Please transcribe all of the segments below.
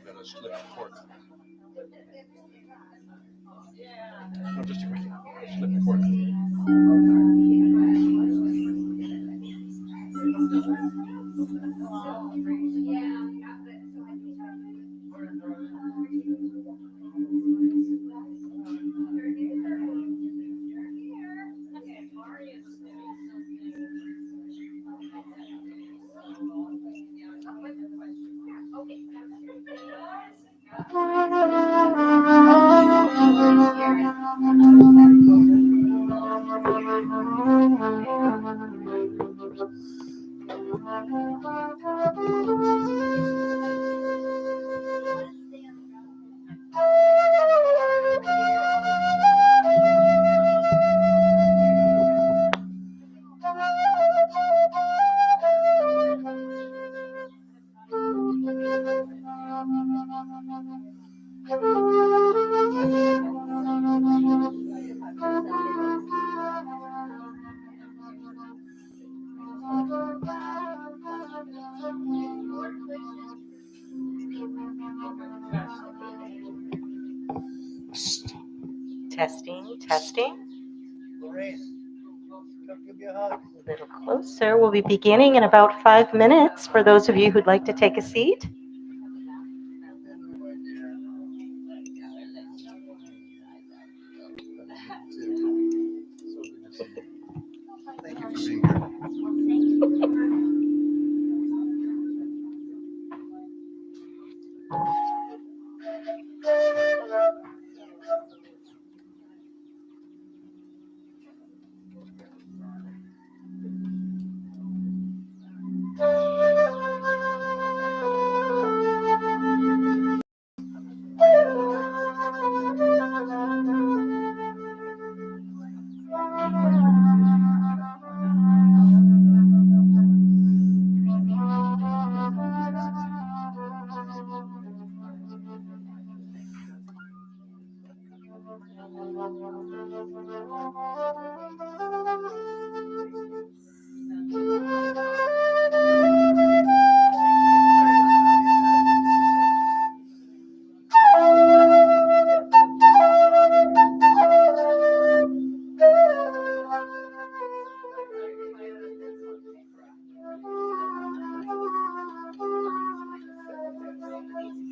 got a slip of cork. No, just a quick slip of cork. Testing, testing. A little closer. We'll be beginning in about 5 minutes for those of you who'd like to take a seat. Thank you for being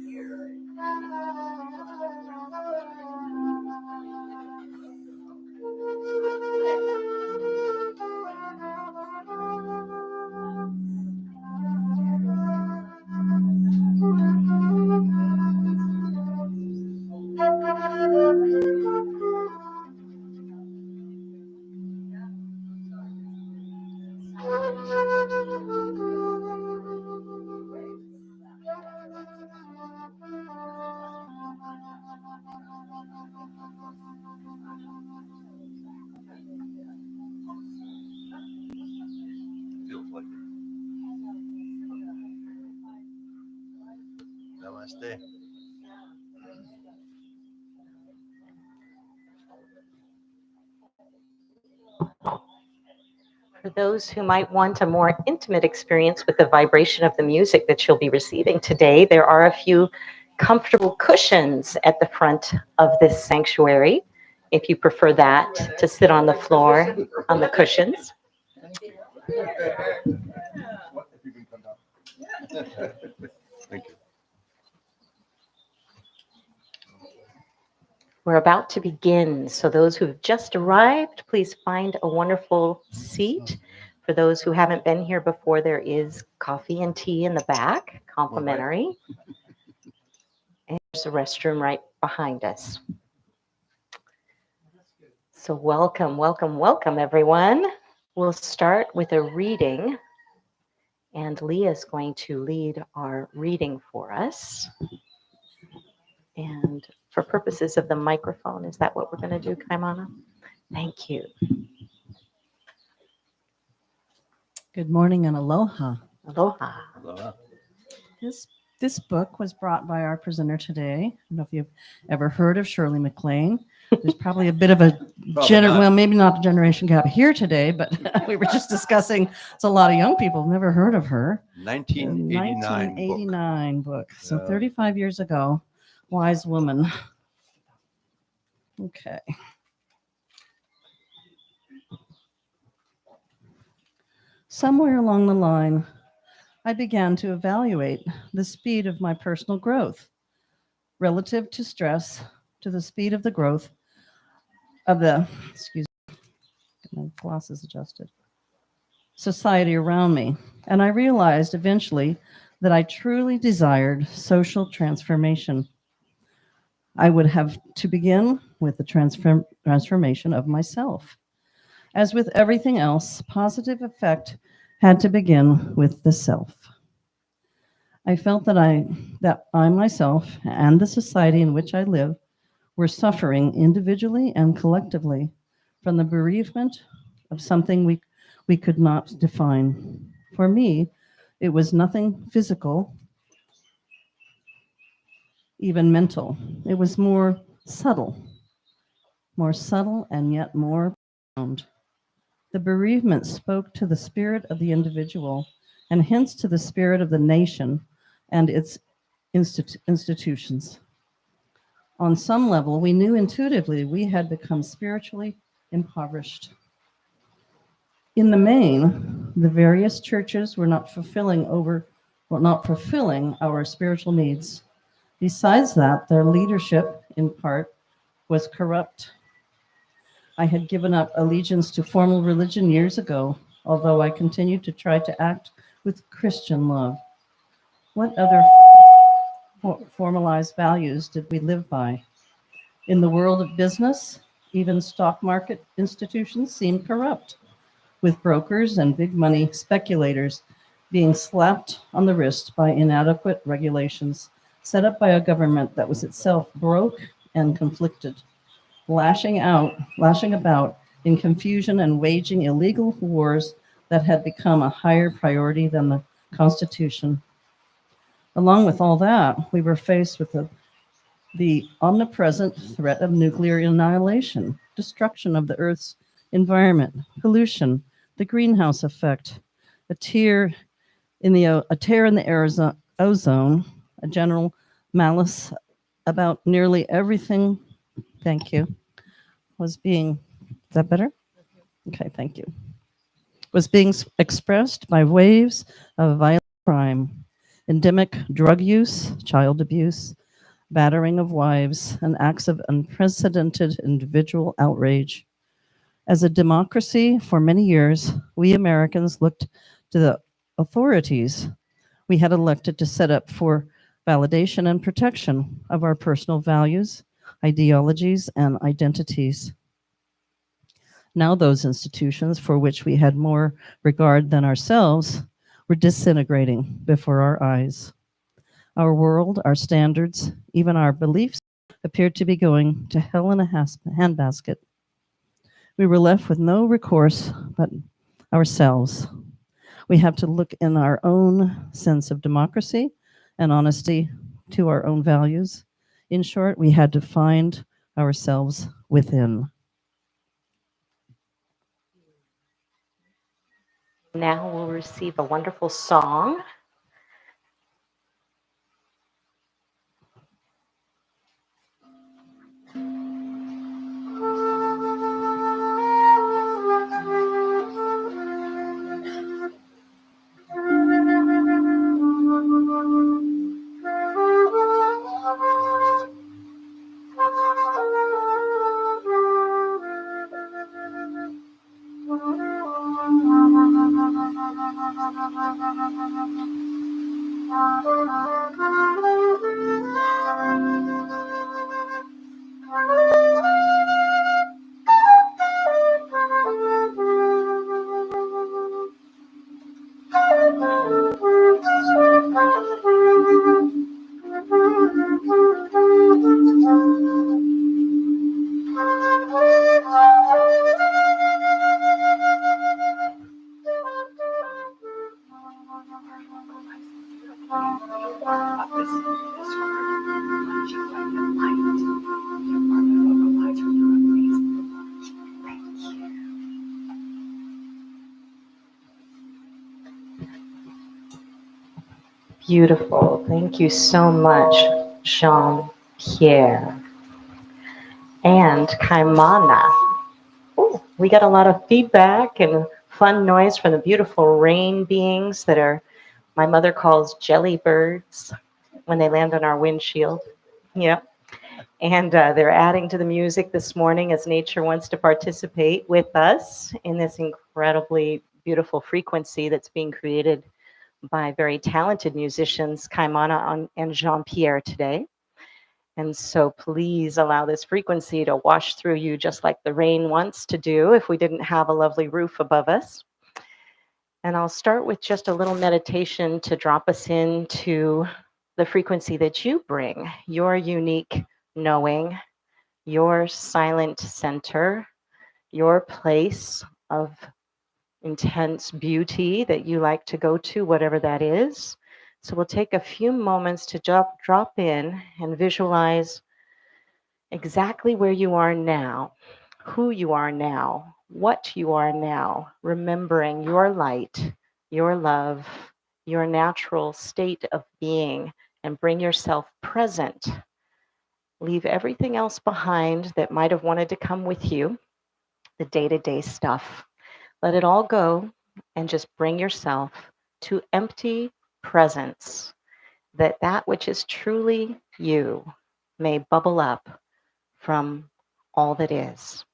here. Feels like it. Namaste. For those who might want a more intimate experience with the vibration of the music that you'll be receiving today, there are a few comfortable cushions at the front of this sanctuary. If you prefer that, to sit on the floor on the cushions. What if you can come down? Thank you. We're about to begin, so those who have just arrived, please find a wonderful seat. For those who haven't been here before, there is coffee and tea in the back, complimentary. And there's a restroom right behind us. So welcome, welcome, welcome, everyone. We'll start with a reading, and Leah is going to lead our reading for us. And for purposes of the microphone, is that what we're going to do, Kaimana? Thank you. Good morning and aloha. Aloha. Aloha. This book was brought by our presenter today. I don't know if you've ever heard of Shirley MacLaine. There's probably a bit of a well, maybe not a generation gap here today, but we were just discussing. It's a lot of young people have never heard of her. 1989 book. So 35 years ago, wise woman. Okay. Somewhere along the line, I began to evaluate the speed of my personal growth relative to stress, to the speed of the growth of the, excuse me, my glasses adjusted, society around me. And I realized eventually that I truly desired social transformation. I would have to begin with the transformation of myself. As with everything else, positive effect had to begin with the self. I felt that I myself and the society in which I live were suffering individually and collectively from the bereavement of something we could not define. For me, it was nothing physical, even mental. It was more subtle and yet more profound. The bereavement spoke to the spirit of the individual and hence to the spirit of the nation and its institutions. On some level, we knew intuitively we had become spiritually impoverished. In the main, the various churches were not fulfilling our spiritual needs. Besides that, their leadership, in part, was corrupt. I had given up allegiance to formal religion years ago, although I continued to try to act with Christian love. What other formalized values did we live by? In the world of business, even stock market institutions seemed corrupt, with brokers and big money speculators being slapped on the wrist by inadequate regulations set up by a government that was itself broke and conflicted, lashing about in confusion and waging illegal wars that had become a higher priority than the Constitution. Along with all that, we were faced with the omnipresent threat of nuclear annihilation, destruction of the Earth's environment, pollution, the greenhouse effect, a tear in the ozone, a general malice about nearly everything. Thank you. Is that better? Okay, thank you. Was being expressed by waves of violent crime, endemic drug use, child abuse, battering of wives, and acts of unprecedented individual outrage. As a democracy, for many years, we Americans looked to the authorities we had elected to set up for validation and protection of our personal values, ideologies, and identities. Now those institutions for which we had more regard than ourselves were disintegrating before our eyes. Our world, our standards, even our beliefs appeared to be going to hell in a handbasket. We were left with no recourse but ourselves. We have to look in our own sense of democracy and honesty to our own values. In short, we had to find ourselves within. Now we'll receive a wonderful song. Beautiful. Thank you so much, Jean-Pierre. And Kaimana. Oh, we got a lot of feedback and fun noise from the beautiful rain beings that are, my mother calls jelly birds when they land on our windshield. Yep. And they're adding to the music this morning as nature wants to participate with us in this incredibly beautiful frequency that's being created by very talented musicians, Kaimana and Jean-Pierre today. And so please allow this frequency to wash through you just like the rain wants to do if we didn't have a lovely roof above us. And I'll start with just a little meditation to drop us into the frequency that you bring, your unique knowing, your silent center, your place of intense beauty that you like to go to, whatever that is. So we'll take a few moments to drop in and visualize exactly where you are now, who you are now, what you are now, remembering your light, your love, your natural state of being, and bring yourself present. Leave everything else behind that might have wanted to come with you, the day-to-day stuff. Let it all go and just bring yourself to empty presence, that which is truly you may bubble up from all that is.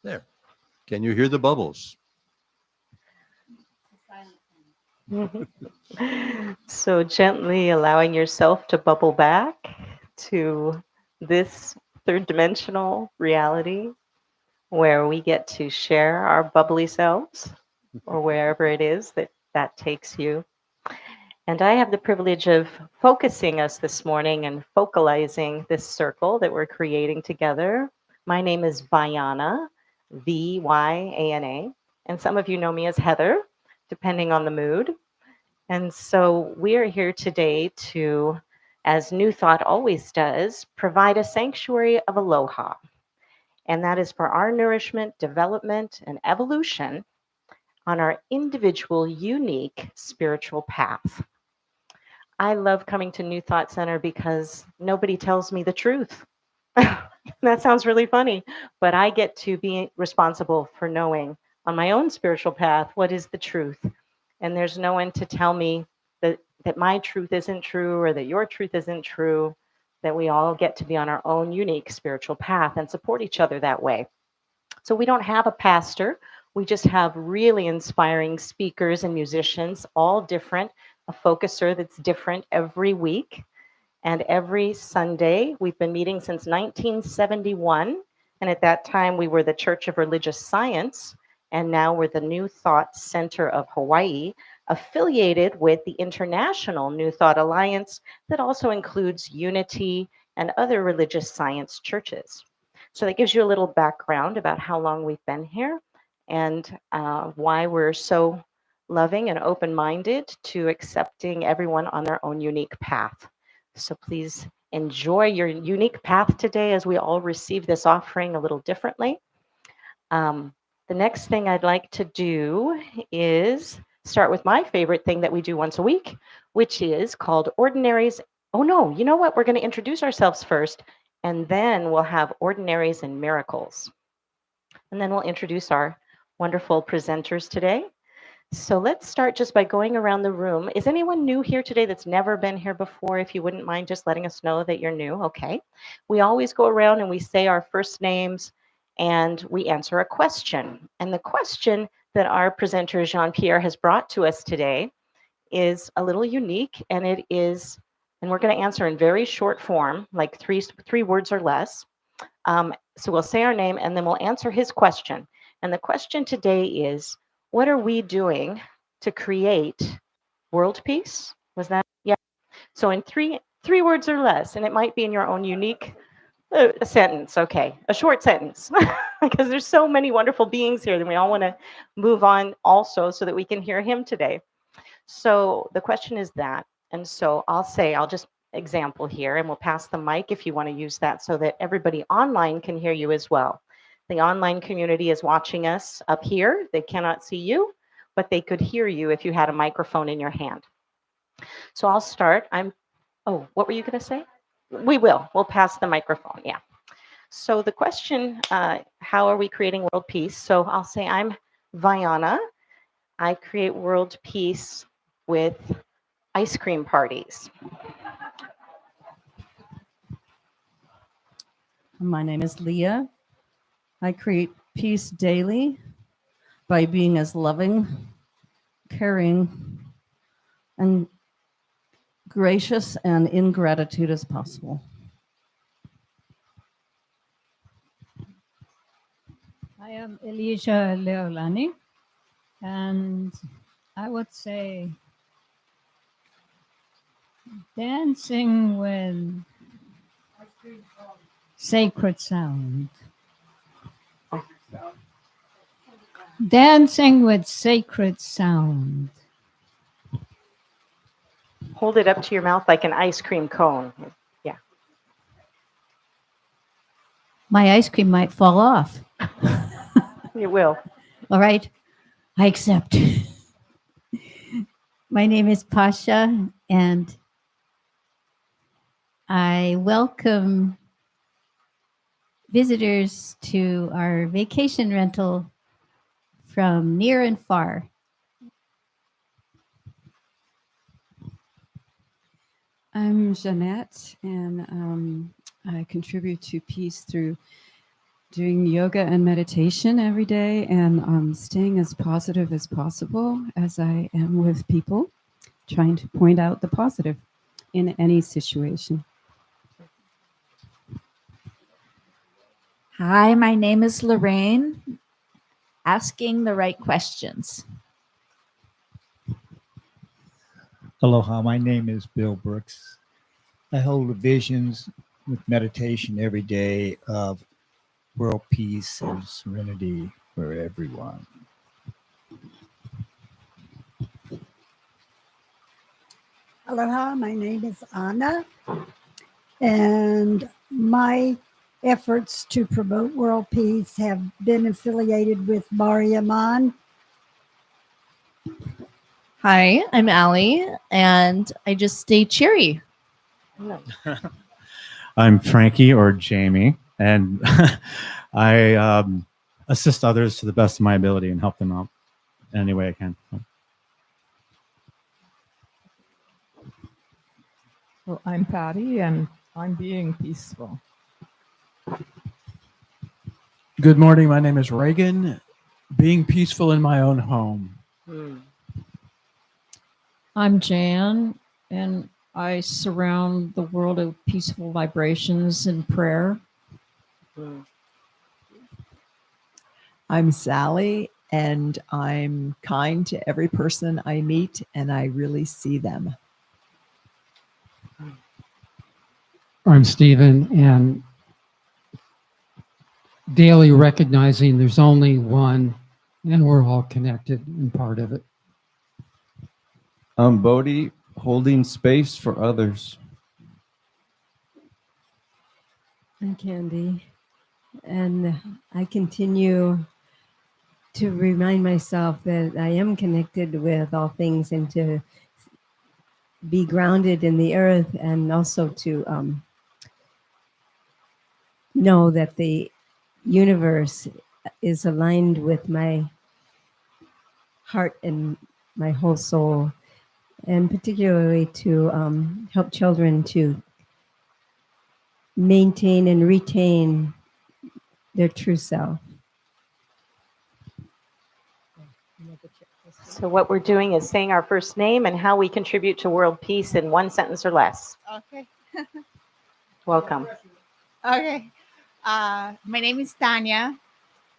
There. Can you hear the bubbles? So gently allowing yourself to bubble back to this third dimensional reality where we get to share our bubbly selves or wherever it is that takes you. And I have the privilege of focusing us this morning and focalizing this circle that we're creating together. My name is Vyana, Vyana, and some of you know me as Heather, depending on the mood. And so we are here today to, as New Thought always does, provide a sanctuary of aloha. And that is for our nourishment, development, and evolution on our individual, unique spiritual path. I love coming to New Thought Center because nobody tells me the truth. That sounds really funny, but I get to be responsible for knowing on my own spiritual path what is the truth. And there's no one to tell me that my truth isn't true or that your truth isn't true, that we all get to be on our own unique spiritual path and support each other that way. So we don't have a pastor. We just have really inspiring speakers and musicians, all different, a focuser that's different every week. And every Sunday, we've been meeting since 1971. And at that time, we were the Church of Religious Science. And now we're the New Thought Center of Hawaii, affiliated with the International New Thought Alliance that also includes Unity and other religious science churches. So that gives you a little background about how long we've been here and why we're so loving and open-minded to accepting everyone on their own unique path. So please enjoy your unique path today as we all receive this offering a little differently. The next thing I'd like to do is start with my favorite thing that we do once a week, which is called Ordinaries. Oh no, you know what? We're going to introduce ourselves first, and then we'll have Ordinaries and Miracles. And then we'll introduce our wonderful presenters today. So let's start just by going around the room. Is anyone new here today that's never been here before? If you wouldn't mind just letting us know that you're new, okay. We always go around and we say our first names and we answer a question. And the question that our presenter Jean-Pierre has brought to us today is a little unique, and it is, and we're going to answer in very short form, like three words or less. So we'll say our name and then we'll answer his question. And the question today is, what are we doing to create world peace? Was that? Yeah. So in three words or less, and it might be in your own unique a sentence, okay, a short sentence, because there's so many wonderful beings here, and we all want to move on also so that we can hear him today. So the question is that, and so I'll just example here, and we'll pass the mic if you want to use that so that everybody online can hear you as well. The online community is watching us up here. They cannot see you, but they could hear you if you had a microphone in your hand. So I'll start. Oh, what were you going to say? We'll pass the microphone, yeah. So the question, how are we creating world peace? So I'll say I'm Viana. I create world peace with ice cream parties. My name is Leah. I create peace daily by being as loving, caring, and gracious and in gratitude as possible. I am Elisha Leolani, and I would say dancing with sacred sound. Dancing with sacred sound. Hold it up to your mouth like an ice cream cone. Yeah. My ice cream might fall off. It will. All right, I accept. My name is Pasha, and I welcome visitors to our vacation rental from near and far. I'm Jeanette, and I contribute to peace through doing yoga and meditation every day and staying as positive as possible as I am with people, trying to point out the positive in any situation. Hi, my name is Lorraine. Asking the right questions. Aloha, my name is Bill Brooks. I hold visions with meditation every day of world peace and serenity for everyone. Aloha, my name is Anna, and my efforts to promote world peace have been affiliated with Mariaman. Hi, I'm Allie, and I just stay cheery. I'm Frankie or Jamie, and I assist others to the best of my ability and help them out any way I can. Well, I'm Patty, and I'm being peaceful. Good morning. My name is Reagan. Being peaceful in my own home. I'm Jan, and I surround the world of peaceful vibrations and prayer. I'm Sally, and I'm kind to every person I meet, and I really see them. I'm Stephen, and daily recognizing there's only one, and we're all connected and part of it. I'm Bodhi, holding space for others. I'm Candy, and I continue to remind myself that I am connected with all things and to be grounded in the earth, and also to know that the universe is aligned with my heart and my whole soul, and particularly to help children to maintain and retain their true self. So what we're doing is saying our first name and how we contribute to world peace in one sentence or less. Okay. Welcome. Okay. My name is Tanya.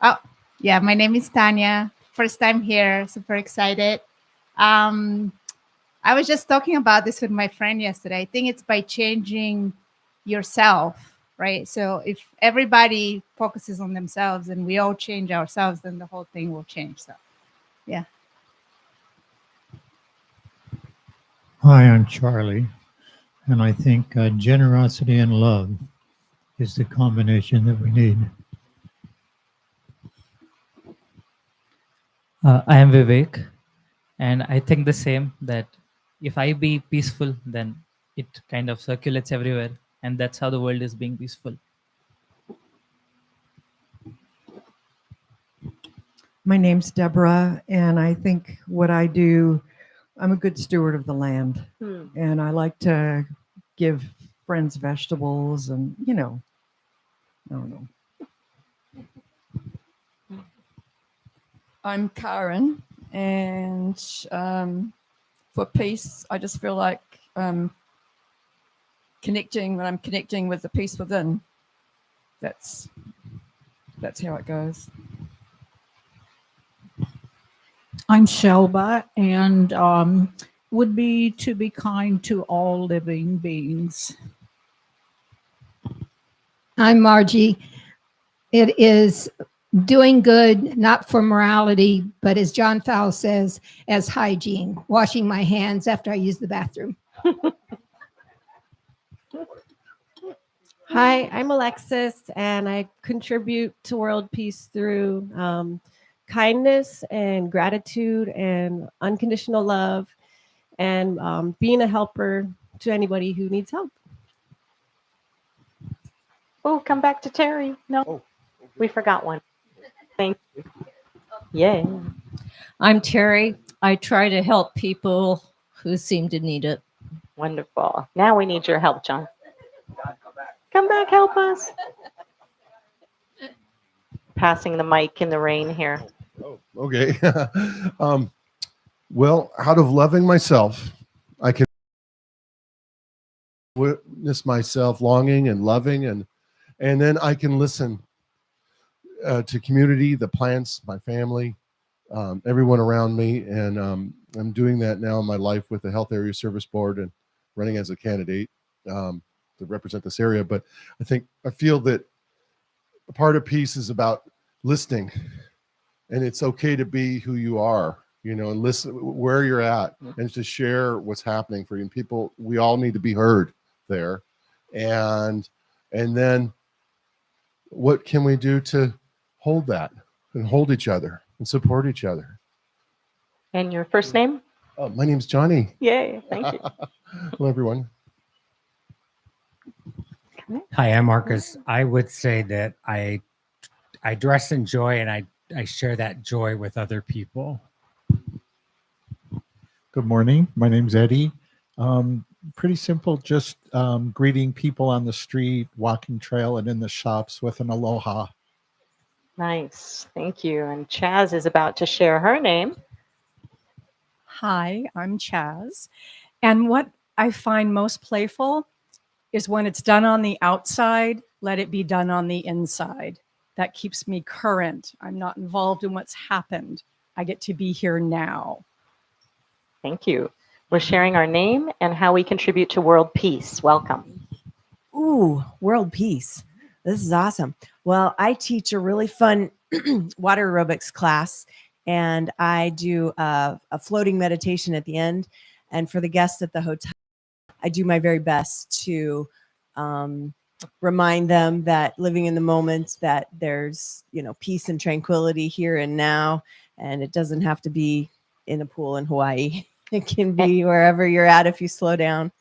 Oh, yeah, my name is Tanya. first time here. Super excited. I was just talking about this with my friend yesterday. I think it's by changing yourself, right? So if everybody focuses on themselves and we all change ourselves, then the whole thing will change. So, yeah. Hi, I'm Charlie, and I think generosity and love is the combination that we need. I am Vivek, and I think the same, that if I be peaceful, then it kind of circulates everywhere, and that's how the world is being peaceful. My name's Deborah, and I think what I do, I'm a good steward of the land. And I like to give friends vegetables and, I don't know. I'm Karen, and for peace, I just feel like connecting when I'm connecting with the peace within. That's how it goes. I'm Shelba, and would be to be kind to all living beings. I'm Margie. It is doing good, not for morality, but as John Fowle says, as hygiene, washing my hands after I use the bathroom. Hi, I'm Alexis, and I contribute to world peace through kindness and gratitude and unconditional love, and being a helper to anybody who needs help. Oh, come back to Terry. No, we forgot one. Thank you. Yeah. I'm Terry. I try to help people who seem to need it. Wonderful. Now we need your help, John. Come back, help us. Passing the mic in the rain here. Oh, okay. Well, out of loving myself, I can witness myself longing and loving, and then I can listen to community, the plants, my family, everyone around me, and I'm doing that now in my life with the Health Area Service Board and running as a candidate to represent this area. But I feel that a part of peace is about listening, and it's okay to be who you are, and listen where you're at, and to share what's happening for you. And people, we all need to be heard there, and then what can we do to hold that and hold each other and support each other? And your first name? Oh, my name's Johnny. Yay, thank you. Hello, everyone. Hi, I'm Marcus. I would say that I dress in joy, and I share that joy with other people. Good morning. My name's Eddie. Pretty simple, just greeting people on the street, walking trail, and in the shops with an aloha. Nice. Thank you. And Chaz is about to share her name. Hi, I'm Chaz. And what I find most playful is when it's done on the outside, let it be done on the inside. That keeps me current. I'm not involved in what's happened. I get to be here now. Thank you. We're sharing our name and how we contribute to world peace. Welcome. Ooh, world peace. This is awesome. Well, I teach a really fun water aerobics class, and I do a floating meditation at the end. And for the guests at the hotel, I do my very best to remind them that living in the moment, that there's, peace and tranquility here and now, and it doesn't have to be in a pool in Hawaii. It can be wherever you're at if you slow down.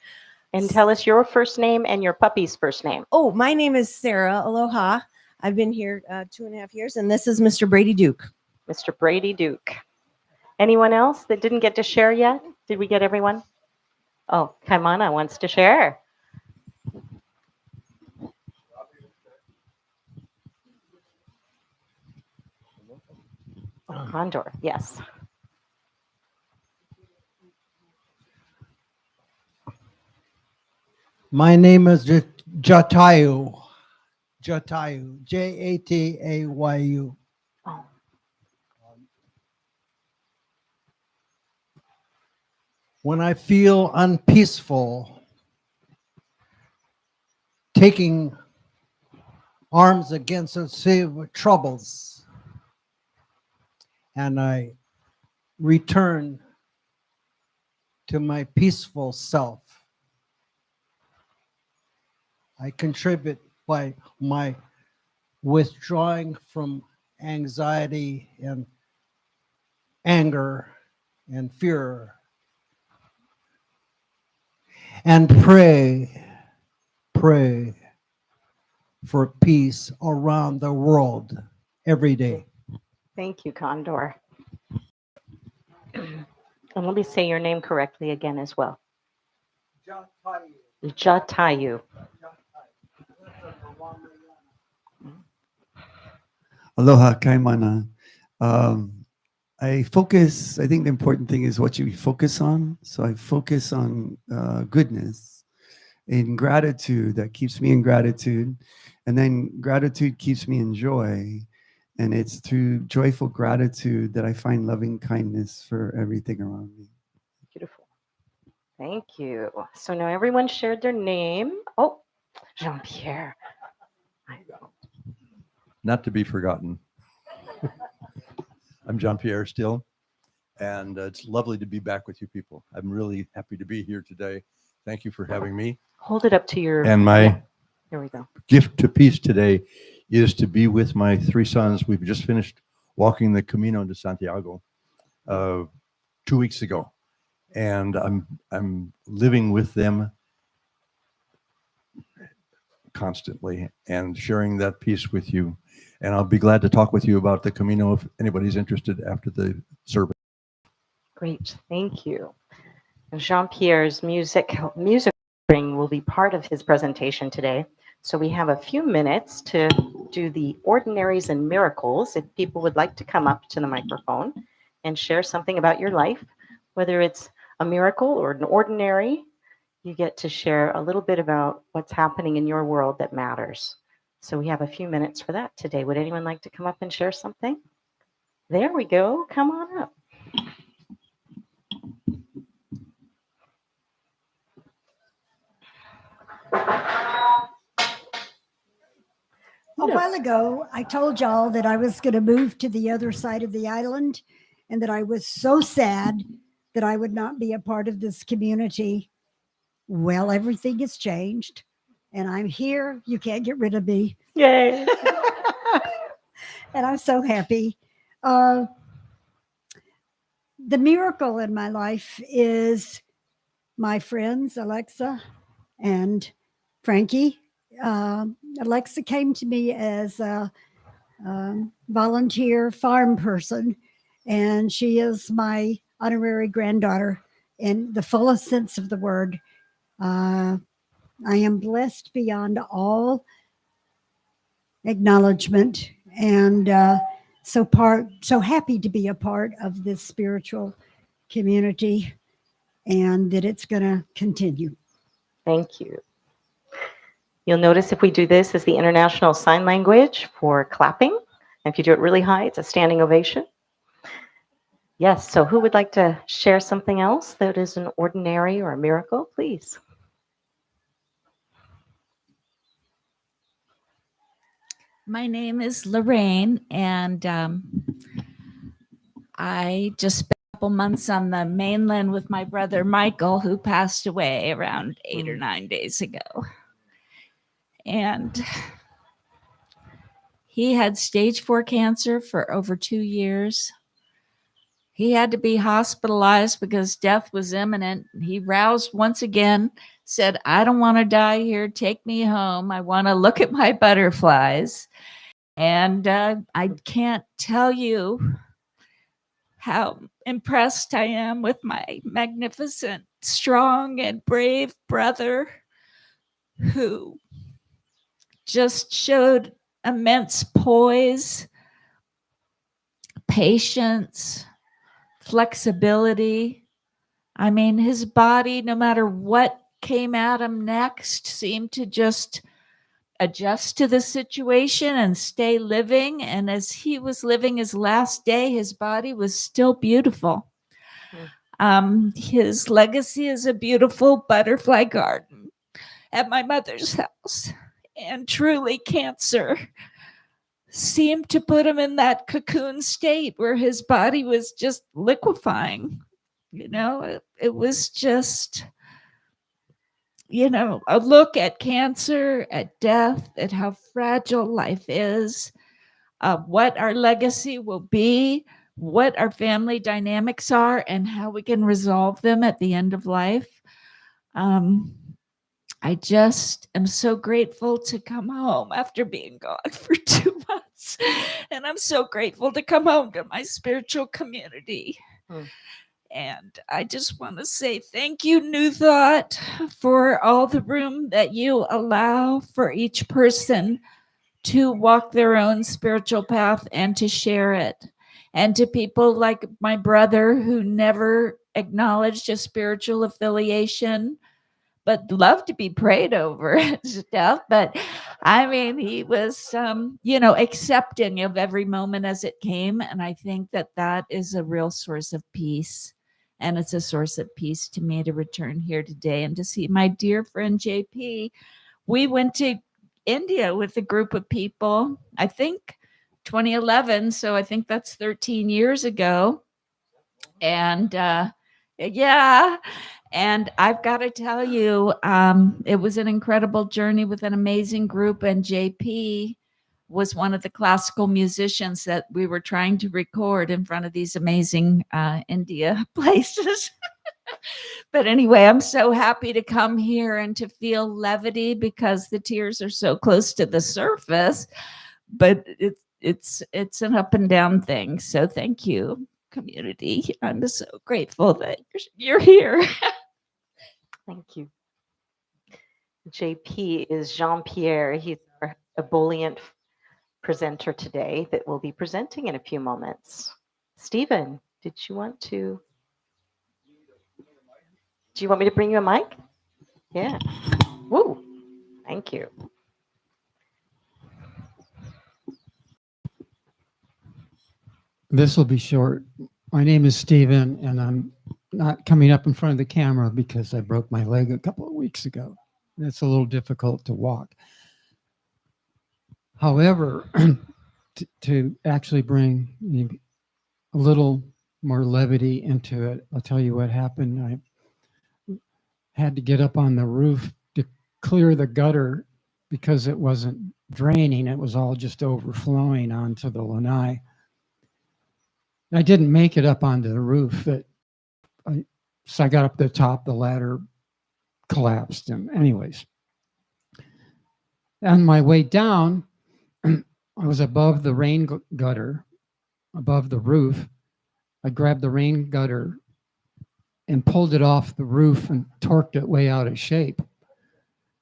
And tell us your first name and your puppy's first name. Oh, my name is Sarah. Aloha. I've been here 2.5 years, and this is Mr. Brady Duke. Mr. Brady Duke. Anyone else that didn't get to share yet? Did we get everyone? Oh, Kaimana wants to share. Oh, Condor, yes. My name is Jatayu. Jatayu. Jatayu. Oh. when I feel unpeaceful, taking arms against a sea of troubles, and I return to my peaceful self. I contribute by my withdrawing from anxiety and anger and fear, and pray for peace around the world every day. Thank you, Condor. And let me say your name correctly again as well. Jatayu. Aloha, kaimana. I think the important thing is what you focus on. So I focus on goodness and gratitude. That keeps me in gratitude. And then gratitude keeps me in joy. And it's through joyful gratitude that I find loving kindness for everything around me. Beautiful. Thank you. So now everyone shared their name. Oh, Jean-Pierre. Not to be forgotten. I'm Jean-Pierre still, and it's lovely to be back with you people. I'm really happy to be here today. Thank you for having me. Hold it up to your... And my There we go. gift to peace today is to be with my three sons. We've just finished walking the Camino de Santiago 2 weeks ago, and I'm living with them constantly and sharing that peace with you. And I'll be glad to talk with you about the Camino if anybody's interested after the service. Great. Thank you. Jean-Pierre's music ring will be part of his presentation today. So we have a few minutes to do the ordinaries and miracles. If people would like to come up to the microphone and share something about your life, whether it's a miracle or an ordinary, you get to share a little bit about what's happening in your world that matters. So we have a few minutes for that today. Would anyone like to come up and share something? There we go. Come on up. A while ago, I told y'all that I was going to move to the other side of the island and that I was so sad that I would not be a part of this community. Well, everything has changed and I'm here. You can't get rid of me. Yay. And I'm so happy. The miracle in my life is my friends, Alexa and Frankie. Alexa came to me as a volunteer farm person, and she is my honorary granddaughter in the fullest sense of the word. I am blessed beyond all acknowledgement, and so happy to be a part of this spiritual community, and that it's going to continue. Thank you. You'll notice if we do this as the International Sign Language for clapping. And if you do it really high, it's a standing ovation. Yes, so who would like to share something else that is an ordinary or a miracle, please? My name is Lorraine, and I just spent a couple months on the mainland with my brother Michael, who passed away around 8 or 9 days ago. And he had stage 4 cancer for over 2 years. He had to be hospitalized because death was imminent. He roused once again, said, "I don't want to die here. Take me home. I want to look at my butterflies." And I can't tell you how impressed I am with my magnificent, strong, and brave brother who just showed immense poise, patience, flexibility. I mean, his body, no matter what came at him next, seemed to just adjust to the situation and stay living. And as he was living his last day, his body was still beautiful. His legacy is a beautiful butterfly garden at my mother's house. And truly, cancer seemed to put him in that cocoon state where his body was just liquefying. You know, it was just, you know, a look at cancer, at death, at how fragile life is, what our legacy will be, what our family dynamics are, and how we can resolve them at the end of life. I just am so grateful to come home after being gone for 2 months. And I'm so grateful to come home to my spiritual community. And I just want to say thank you, New Thought, for all the room that you allow for each person to walk their own spiritual path and to share it. And to people like my brother who never acknowledged a spiritual affiliation, but loved to be prayed over and stuff. But I mean, he was, you know, accepting of every moment as it came. And I think that that is a real source of peace. And it's a source of peace to me to return here today and to see my dear friend JP. We went to India with a group of people, I think 2011. So I think that's 13 years ago. And yeah. And I've got to tell you, it was an incredible journey with an amazing group. And JP was one of the classical musicians that we were trying to record in front of these amazing India places. But anyway, I'm so happy to come here and to feel levity because the tears are so close to the surface. But it's an up and down thing. So thank you, community. I'm so grateful that you're here. Thank you. JP is Jean-Pierre. He's our ebullient presenter today that will be presenting in a few moments. Stephen, do you want me to bring you a mic? Yeah. Woo. Thank you. This will be short. My name is Stephen, and I'm not coming up in front of the camera because I broke my leg a couple of weeks ago. It's a little difficult to walk. However, to actually bring a little more levity into it, I'll tell you what happened. I had to get up on the roof to clear the gutter because it wasn't draining. It was all just overflowing onto the lanai. I didn't make it up onto the roof. So I got up to the top, the ladder collapsed. And anyways, on my way down, I was above the rain gutter, above the roof. I grabbed the rain gutter and pulled it off the roof and torqued it way out of shape.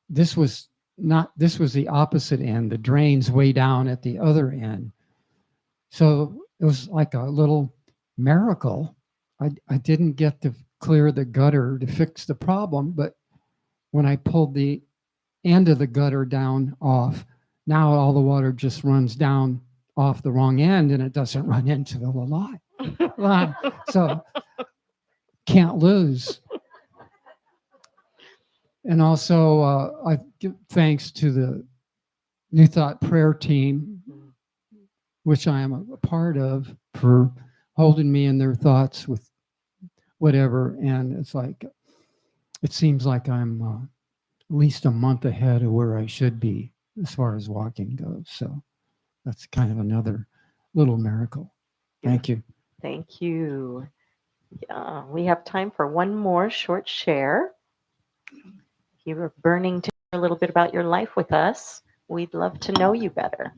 This was the opposite end. The drain's way down at the other end. So it was like a little miracle. I didn't get to clear the gutter to fix the problem, but when I pulled the end of the gutter down off, now all the water just runs down off the wrong end and it doesn't run into the line. So can't lose. And also I give thanks to the New Thought prayer team, which I am a part of, for holding me in their thoughts with whatever. And it's like, it seems like I'm at least a month ahead of where I should be as far as walking goes. So that's kind of another little miracle. Thank you. Thank you. Yeah, we have time for one more short share. If you were burning to share a little bit about your life with us, we'd love to know you better.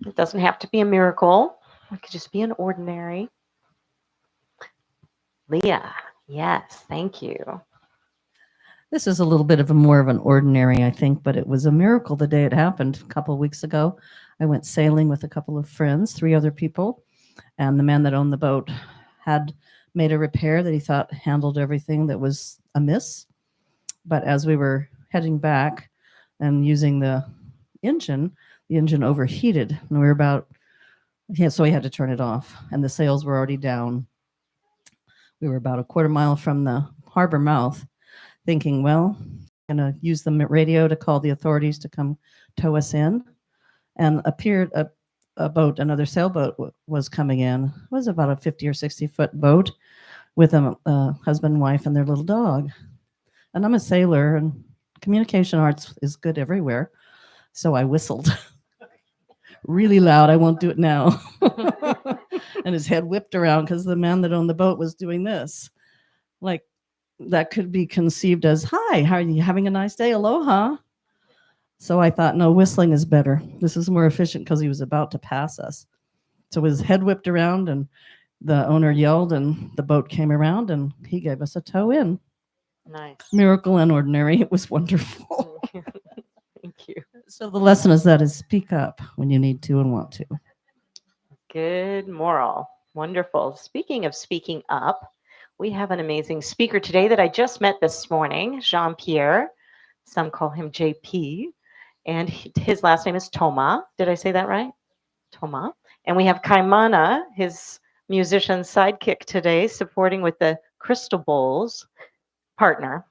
It doesn't have to be a miracle. It could just be an ordinary. Leah, yes, thank you. This is a little bit of more of an ordinary, I think, but it was a miracle the day it happened a couple of weeks ago. I went sailing with a couple of friends, 3 other people, and the man that owned the boat had made a repair that he thought handled everything that was amiss. But as we were heading back and using the engine overheated, and we were so we had to turn it off, and the sails were already down. We were about a quarter mile from the harbor mouth, thinking, well, I'm going to use the radio to call the authorities to come tow us in. And appeared a boat, another sailboat was coming in. It was about a 50 or 60-foot boat with a husband and wife and their little dog. And I'm a sailor, and communication arts is good everywhere. So I whistled really loud. I won't do it now. And his head whipped around because the man that owned the boat was doing this. Like, that could be conceived as, hi, how are you having a nice day? Aloha. So I thought, no, whistling is better. This is more efficient because he was about to pass us. So his head whipped around and the owner yelled and the boat came around and he gave us a tow in. Nice. Miracle and ordinary. It was wonderful. Thank you. So the lesson is speak up when you need to and want to. Good moral. Wonderful. Speaking of speaking up, we have an amazing speaker today that I just met this morning, Jean-Pierre. Some call him JP. And his last name is Thoma. Did I say that right? Thoma. And we have Kaimana, his musician sidekick today, supporting with the crystal bowls partner.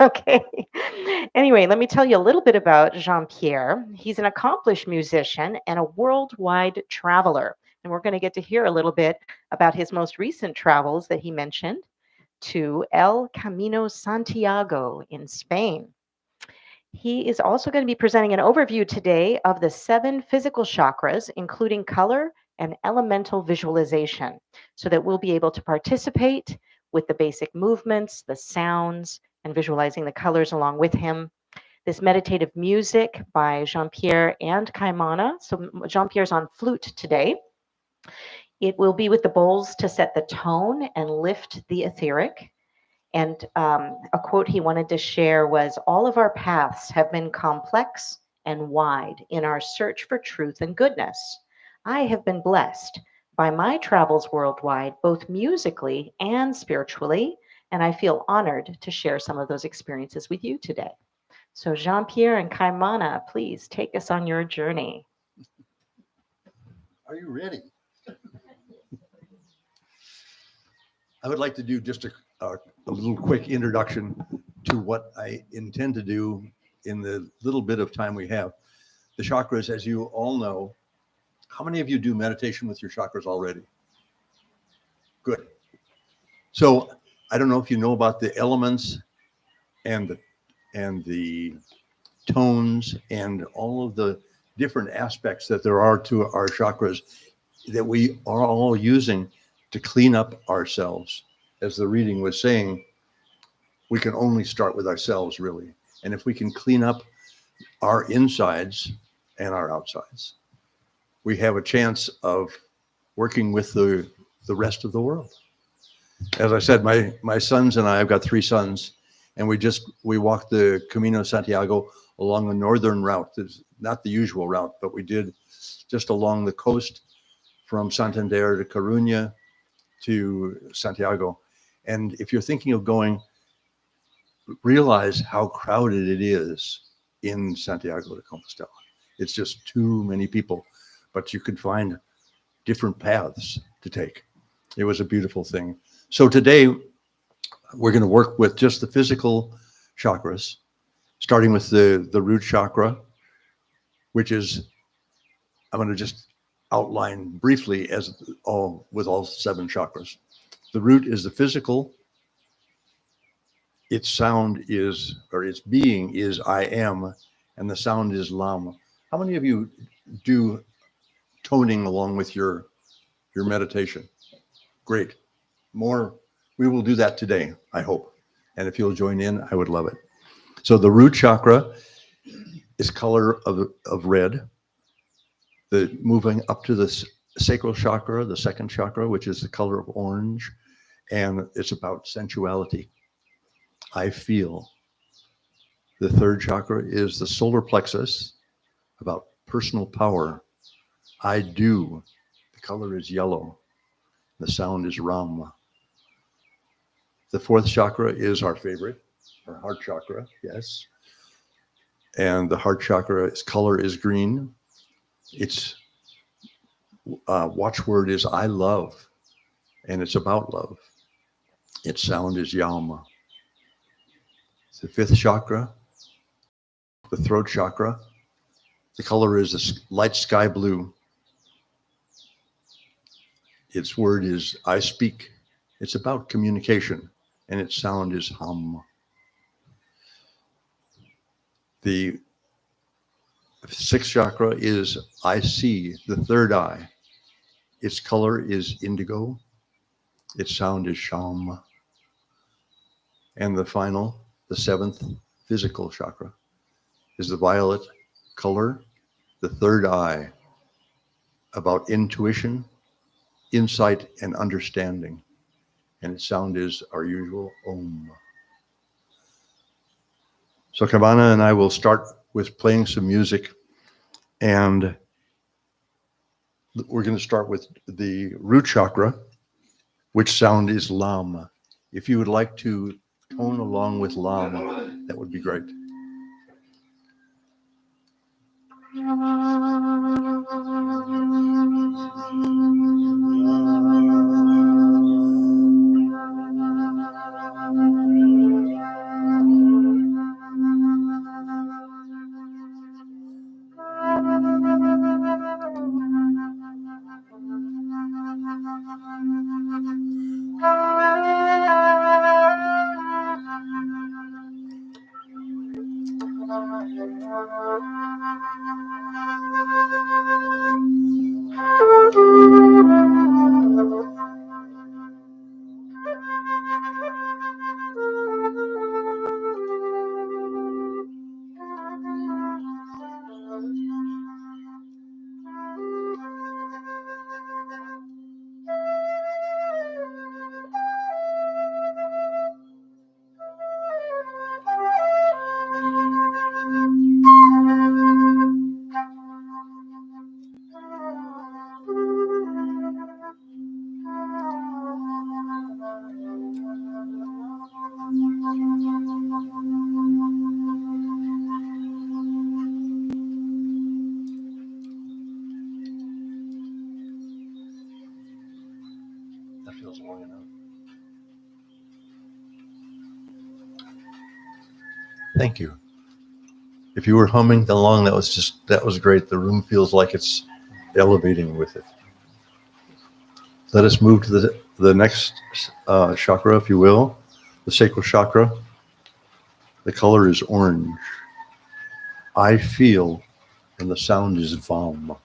Okay. Anyway, let me tell you a little bit about Jean-Pierre. He's an accomplished musician and a worldwide traveler. And we're going to get to hear a little bit about his most recent travels that he mentioned to El Camino Santiago in Spain. He is also going to be presenting an overview today of the 7 physical chakras, including color and elemental visualization, so that we'll be able to participate with the basic movements, the sounds, and visualizing the colors along with him. This meditative music by Jean-Pierre and Kaimana. So Jean-Pierre's on flute today. It will be with the bowls to set the tone and lift the etheric. And a quote he wanted to share was, all of our paths have been complex and wide in our search for truth and goodness. I have been blessed by my travels worldwide, both musically and spiritually, and I feel honored to share some of those experiences with you today. So Jean-Pierre and Kaimana, please take us on your journey. Are you ready? I would like to do just a little quick introduction to what I intend to do in the little bit of time we have. The chakras, as you all know, how many of you do meditation with your chakras already? Good. So I don't know if you know about the elements and the tones and all of the different aspects that there are to our chakras that we are all using to clean up ourselves. As the reading was saying, we can only start with ourselves, really. And if we can clean up our insides and our outsides, we have a chance of working with the rest of the world. As I said, my sons and I've got 3 sons, and we walked the Camino Santiago along the northern route. It's not the usual route, but we did just along the coast from Santander to Coruña to Santiago. And if you're thinking of going, realize how crowded it is in Santiago de Compostela. It's just too many people, but you could find different paths to take. It was a beautiful thing. So today we're going to work with just the physical chakras, starting with the root chakra, which is, I'm going to just outline briefly with all 7 chakras. The root is the physical. Its sound is, or its being is I am, and the sound is Lam. How many of you do toning along with your meditation? Great. More, we will do that today, I hope. And if you'll join in, I would love it. So the root chakra is color of red. The moving up to the sacral chakra, the 2nd chakra, which is the color of orange, and it's about sensuality. I feel. The 3rd chakra is the solar plexus, about personal power. I do. The color is yellow. The sound is Ram. The 4th chakra is our favorite, our heart chakra, yes. And the heart chakra's color is green. Its watchword is I love, and it's about love. Its sound is yam. It's the fifth chakra, the throat chakra. The color is a light sky blue. Its word is I speak. It's about communication, and its sound is hum. The sixth chakra is I see, the third eye. Its color is indigo. Its sound is sham. And the final, the seventh physical chakra, is the violet color, the third eye, about intuition, insight, and understanding. And its sound is our usual Om. So Kavana and I will start with playing some music, and we're going to start with the root chakra, which sound is Lam. If you would like to tone along with Lam, that would be great. That feels long enough. Thank you. If you were humming along, that was great. The room feels like it's elevating with it. Let us move to the next chakra, if you will, the sacral chakra. The color is orange. I feel, and the sound is Vam.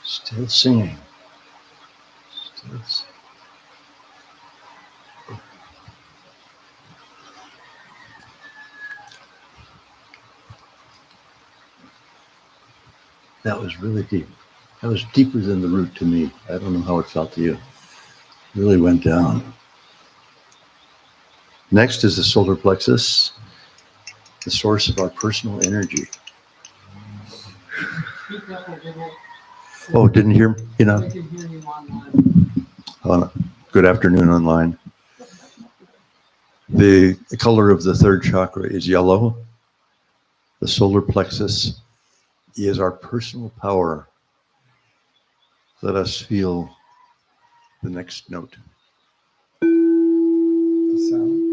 Still singing. Still singing. That was really deep. That was deeper than the root to me. I don't know how it felt to you. It really went down. Next is the solar plexus, the source of our personal energy. Oh, didn't hear, you know? Good afternoon online. The color of the third chakra is yellow. The solar plexus is our personal power. Let us feel the next note. The sound.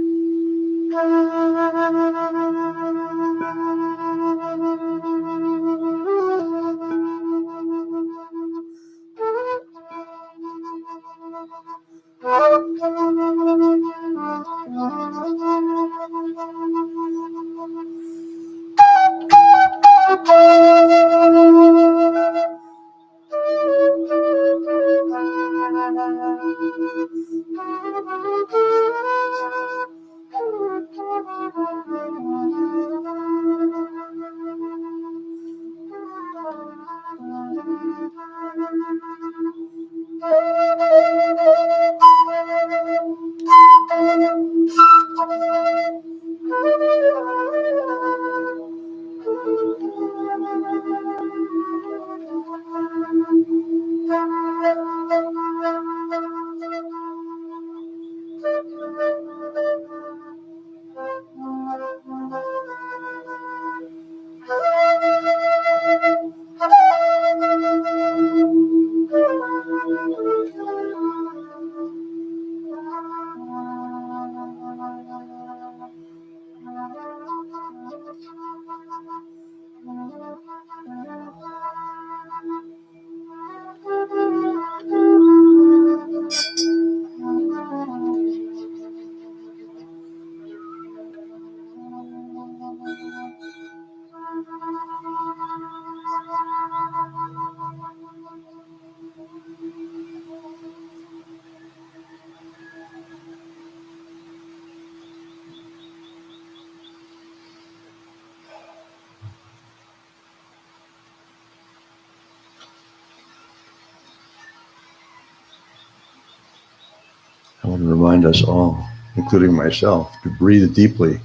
I want to remind us all, including myself, to breathe deeply.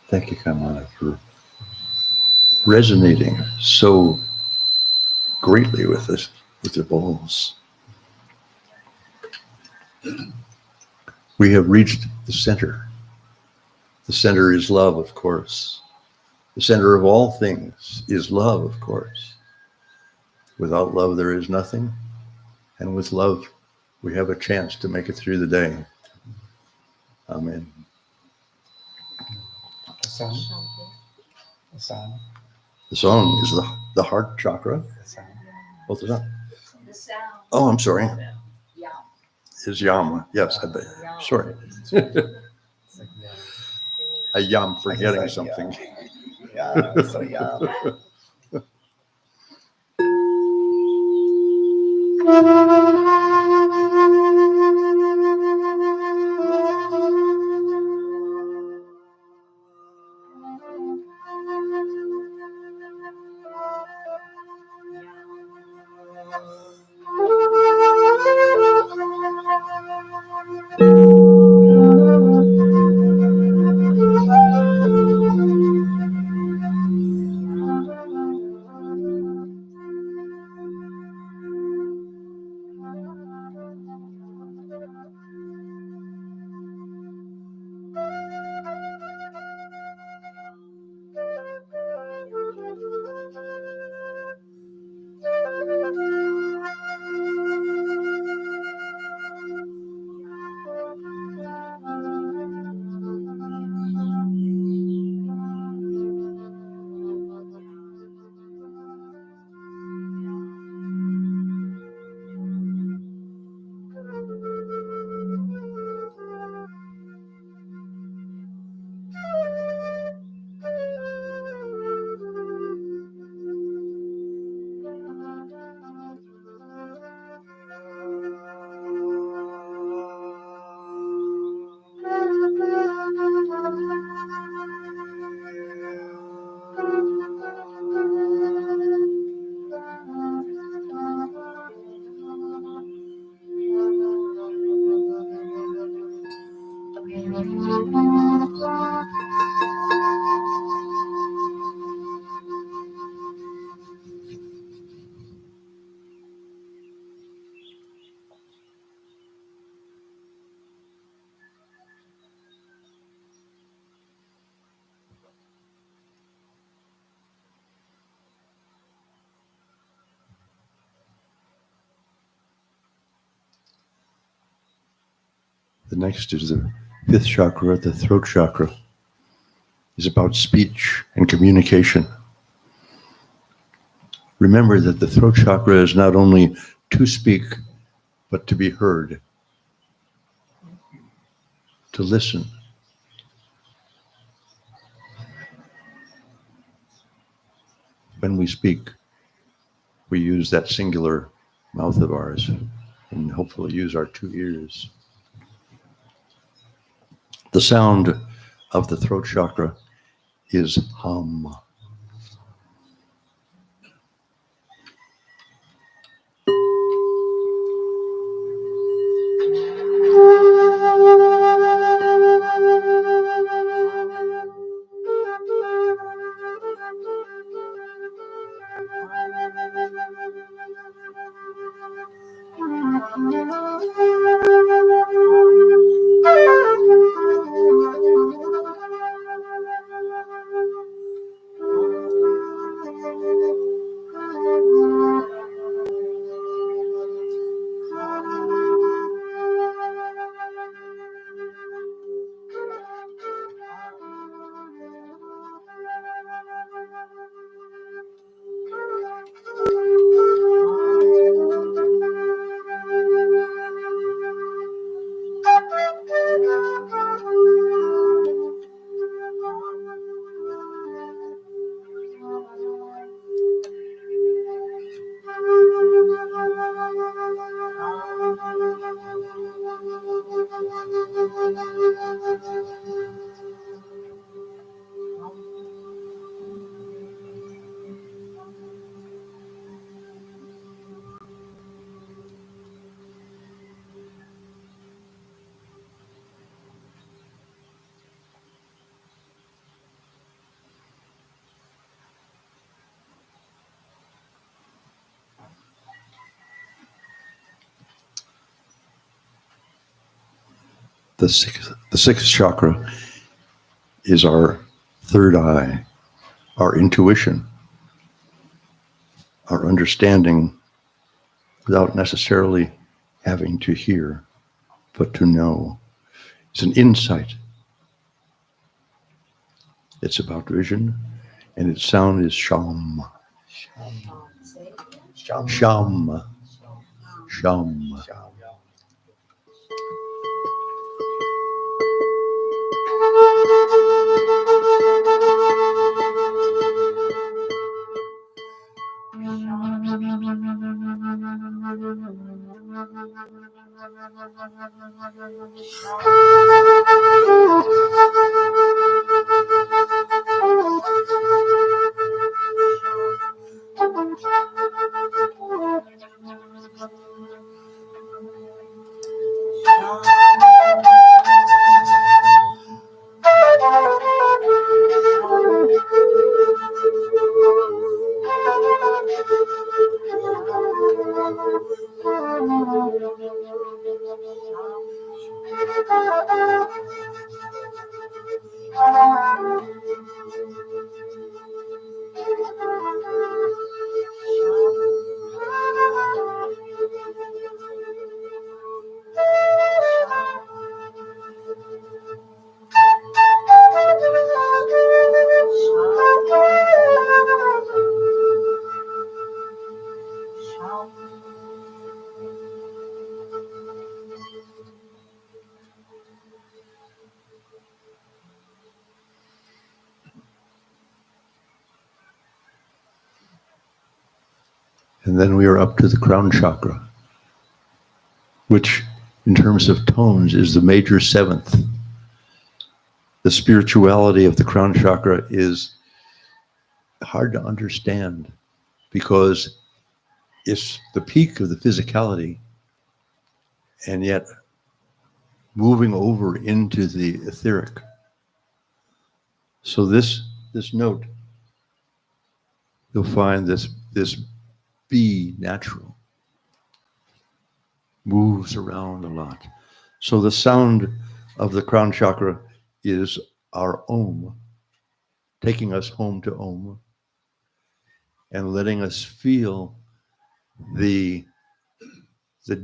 Thank you, Kamala, for resonating so greatly with us, with the bowls. We have reached the center. The center is love, of course. The center of all things is love, of course. Without love, there is nothing. And with love, we have a chance to make it through the day. Amen. The sun. The sun. The song is the heart chakra. The sound. What's the sound? The sound. Oh, I'm sorry. Yeah. Is yam. Yes, I bet. Sorry. I am forgetting something. Yeah, so yum. The next is the fifth chakra, the throat chakra. Is about speech and communication. Remember that the throat chakra is not only to speak, but to be heard, to listen. When we speak, we use that singular mouth of ours and hopefully use our two ears. The sound of the throat chakra is hum. The sixth chakra is our third eye, our intuition, our understanding without necessarily having to hear, but to know. It's an insight. It's about vision, and its sound is sham. Sham. Sham. And then we are up to the crown chakra, which in terms of tones is the major seventh. The spirituality of the crown chakra is hard to understand because it's the peak of the physicality and yet moving over into the etheric. So this note, you'll find this B natural moves around a lot. So the sound of the crown chakra is our Om, taking us home to Om and letting us feel the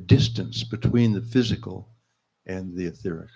distance between the physical and the etheric.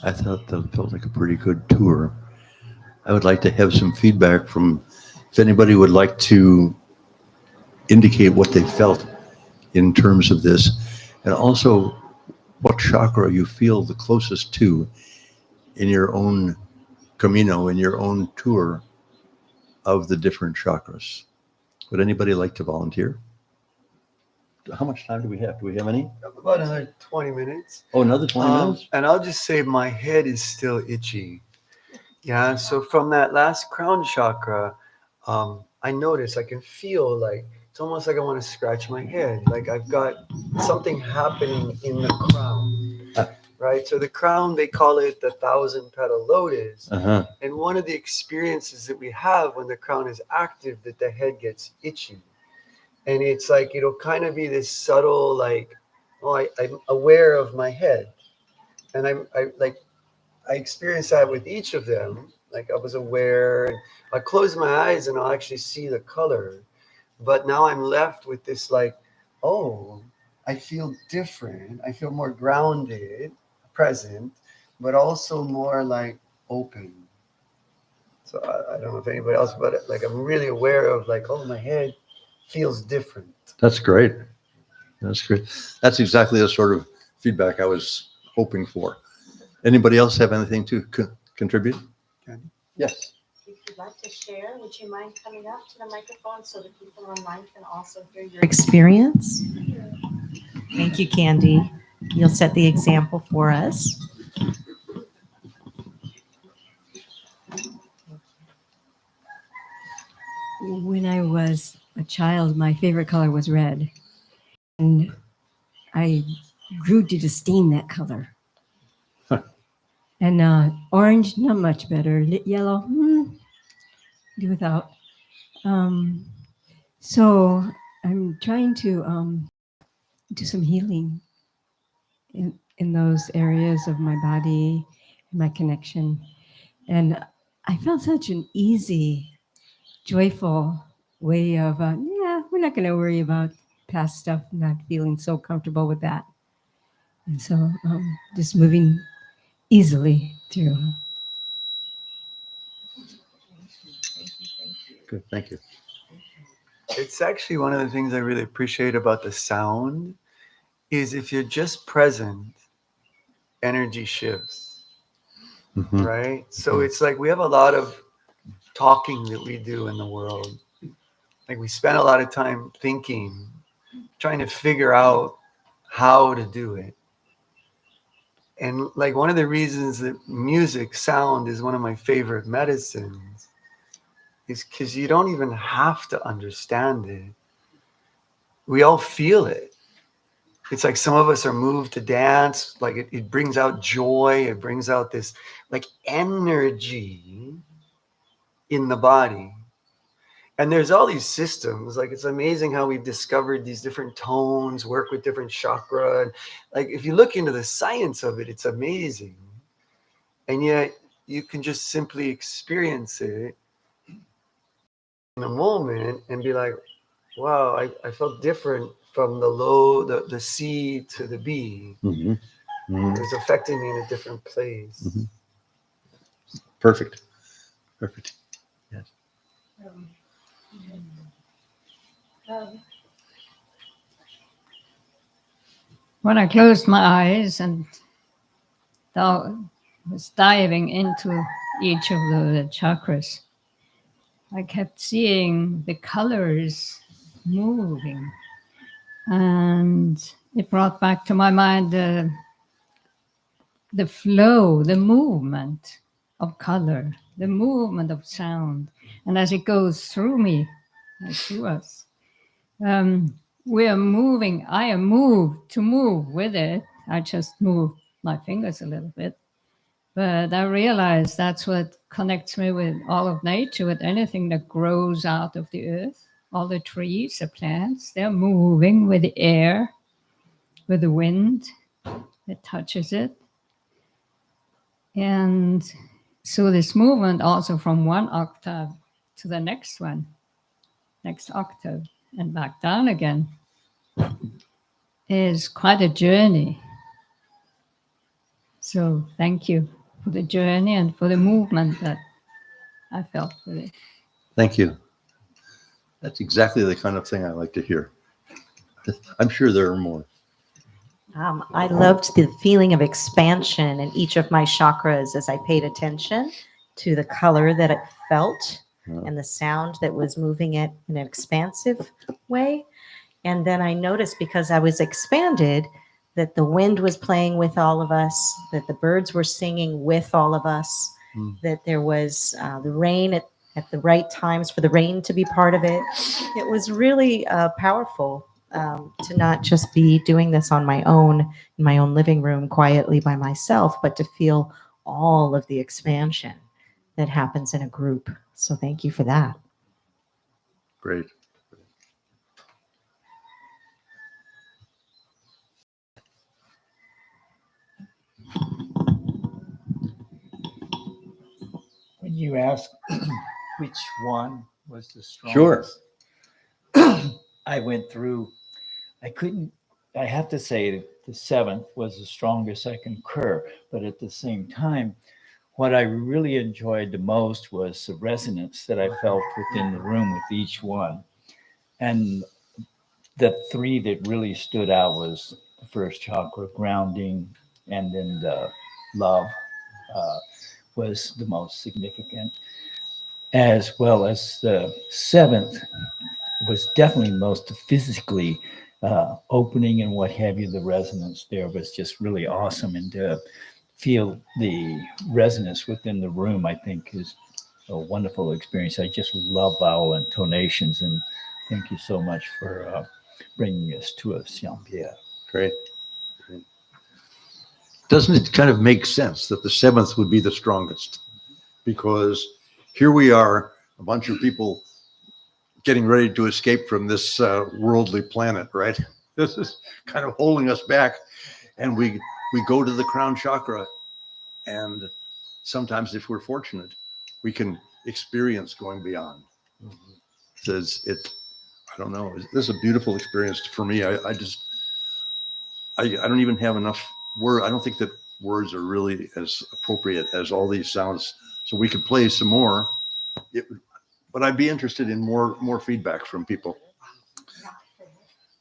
I thought that felt like a pretty good tour. I would like to have some feedback from, if anybody would like to indicate what they felt in terms of this, and also what chakra you feel the closest to in your own Camino, in your own tour of the different chakras. Would anybody like to volunteer? How much time do we have? Do we have any? About another 20 minutes. Oh, another 20 minutes? And I'll just say my head is still itchy. Yeah, so from that last crown chakra, I notice I can feel like it's almost like I want to scratch my head. Like I've got something happening in the crown, right? So the crown, they call it the 1,000-petal lotus. Uh-huh. And one of the experiences that we have when the crown is active, that the head gets itchy. And it's like, it'll kind of be this subtle, like, oh, I'm aware of my head. And I experienced that with each of them. Like I was aware, and I close my eyes and I'll actually see the color. But now I'm left with this like, oh, I feel different. I feel more grounded, present, but also more like open. So I don't know if anybody else, but like I'm really aware of like, oh, my head feels different. That's great. That's great. That's exactly the sort of feedback I was hoping for. Anybody else have anything to contribute? Yes. If you'd like to share, would you mind coming up to the microphone so the people online can also hear your experience? Thank you, Candy. You'll set the example for us. When I was a child, my favorite color was red. And I grew to disdain that color. And orange, not much better. Yellow, do without. So I'm trying to do some healing in those areas of my body, my connection. And I felt such an easy, joyful way of, yeah, we're not going to worry about past stuff, not feeling so comfortable with that. And so just moving easily through. Good, thank you. It's actually one of the things I really appreciate about the sound is if you're just present, energy shifts, right? So it's like we have a lot of talking that we do in the world. Like we spend a lot of time thinking, trying to figure out how to do it. And like one of the reasons that music, sound is one of my favorite medicines is because you don't even have to understand it. We all feel it. It's like some of us are moved to dance, like it brings out joy, it brings out this like energy in the body. And there's all these systems, like it's amazing how we've discovered these different tones, work with different chakra. And like if you look into the science of it, it's amazing. And yet you can just simply experience it in a moment and be like, wow, I felt different from the low, the C to the B. Mm-hmm. Mm-hmm. It was affecting me in a different place. Mm-hmm. Perfect. Perfect. Yes. When I closed my eyes and was diving into each of the chakras, I kept seeing the colors moving. And it brought back to my mind the flow, the movement of color, the movement of sound. And as it goes through me, and through us, we are moving. I am moved to move with it. I just move my fingers a little bit. But I realize that's what connects me with all of nature, with anything that grows out of the earth. All the trees, the plants, they're moving with the air, with the wind that touches it. And so this movement also from one octave to the next one, next octave, and back down again, is quite a journey. So thank you for the journey and for the movement that I felt with it. Thank you. That's exactly the kind of thing I like to hear. I'm sure there are more. I loved the feeling of expansion in each of my chakras as I paid attention to the color that it felt and the sound that was moving it in an expansive way. And then I noticed, because I was expanded, that the wind was playing with all of us, that the birds were singing with all of us, that there was the rain at the right times for the rain to be part of it. It was really powerful to not just be doing this on my own, in my own living room, quietly by myself, but to feel all of the expansion that happens in a group. So thank you for that. Great. When you ask which one was the strongest, Sure. I went through, I have to say that the seventh was the strongest I can occur, but at the same time, what I really enjoyed the most was the resonance that I felt within the room with each one. And the three that really stood out was the first chakra, grounding, and then the love was the most significant, as well as the seventh was definitely most physically opening and what have you. The resonance there was just really awesome, and to feel the resonance within the room, I think, is a wonderful experience. I just love vowel intonations, and thank you so much for bringing us to us, Jean-Pierre. Great. Great. Doesn't it kind of make sense that the seventh would be the strongest? Because here we are, a bunch of people getting ready to escape from this worldly planet, right? This is kind of holding us back. And we go to the crown chakra. And sometimes, if we're fortunate, we can experience going beyond. Says it, I don't know. This is a beautiful experience for me. I don't even have enough word. I don't think that words are really as appropriate as all these sounds. So we could play some more. But I'd be interested in more feedback from people.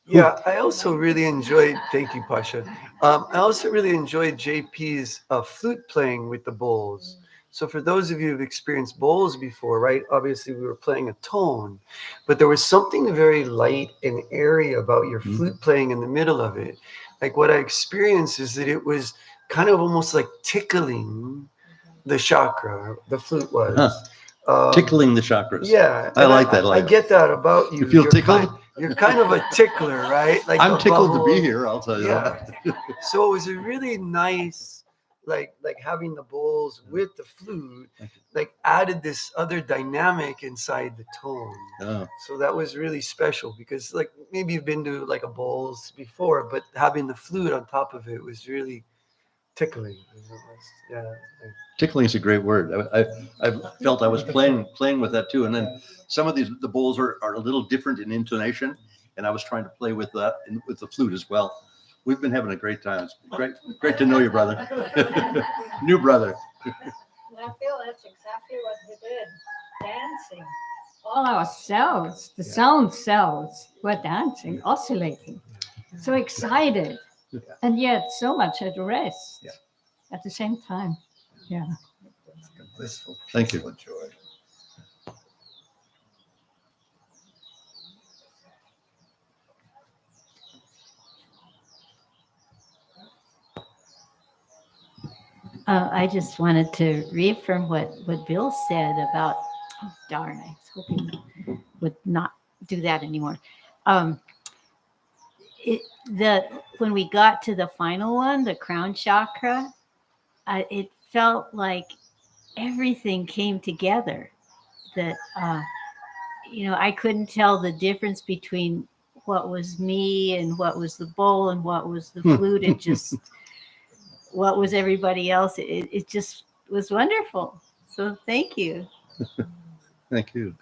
Yeah, I also really enjoyed, thank you, Pasha. I also really enjoyed JP's flute playing with the bowls. So for those of you who've experienced bowls before, right? Obviously we were playing a tone, but there was something very light and airy about your flute playing in the middle of it. Like what I experienced is that it was kind of almost like tickling the chakra, the flute was. Tickling the chakras. Yeah. I like that. I get that about you. You feel You're tickled? You're kind of a tickler, right? Like I'm a tickled to be bubble. here, I'll tell you that. So it was a really nice, like having the bowls with the flute, like added this other dynamic inside the tone. Oh. So that was really special because like maybe you've been to like a bowls before, but having the flute on top of it was really tickling. Yeah. Tickling is a great word. I felt I was playing with that too. And then some of the bowls are a little different in intonation, and I was trying to play with that and with the flute as well. We've been having a great time. It's great to know you, brother. New brother. I feel that's exactly what we did. Dancing. All our cells, the sound cells were dancing, oscillating. So excited. And yet so much at rest at the same time. Yeah. Blissful. Thank you. Joy. I just wanted to reaffirm what Bill said about, oh, darn, I was hoping he would not do that anymore. When we got to the final one, the crown chakra, it felt like everything came together. That, I couldn't tell the difference between what was me and what was the bowl and what was the flute. It just... what was everybody else? It just was wonderful. So thank you. Thank you.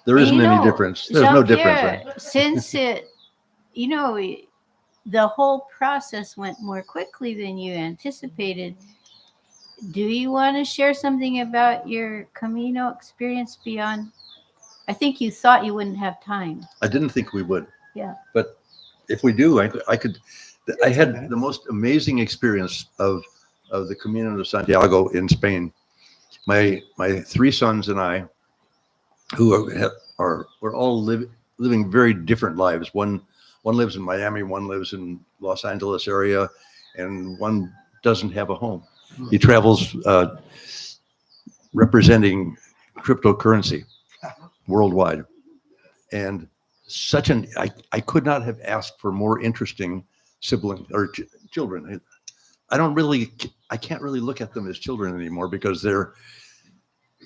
There isn't any difference. There's no difference. Right? Since the whole process went more quickly than you anticipated, do you want to share something about your Camino experience beyond? I think you thought you wouldn't have time. I didn't think we would. Yeah. But if we do, I could. I had the most amazing experience of the Camino de Santiago in Spain. My three sons and I, who we're all living very different lives. One lives in Miami, one lives in Los Angeles area, and one doesn't have a home. He travels representing cryptocurrency worldwide, and I could not have asked for more interesting siblings or children. I can't really look at them as children anymore because they're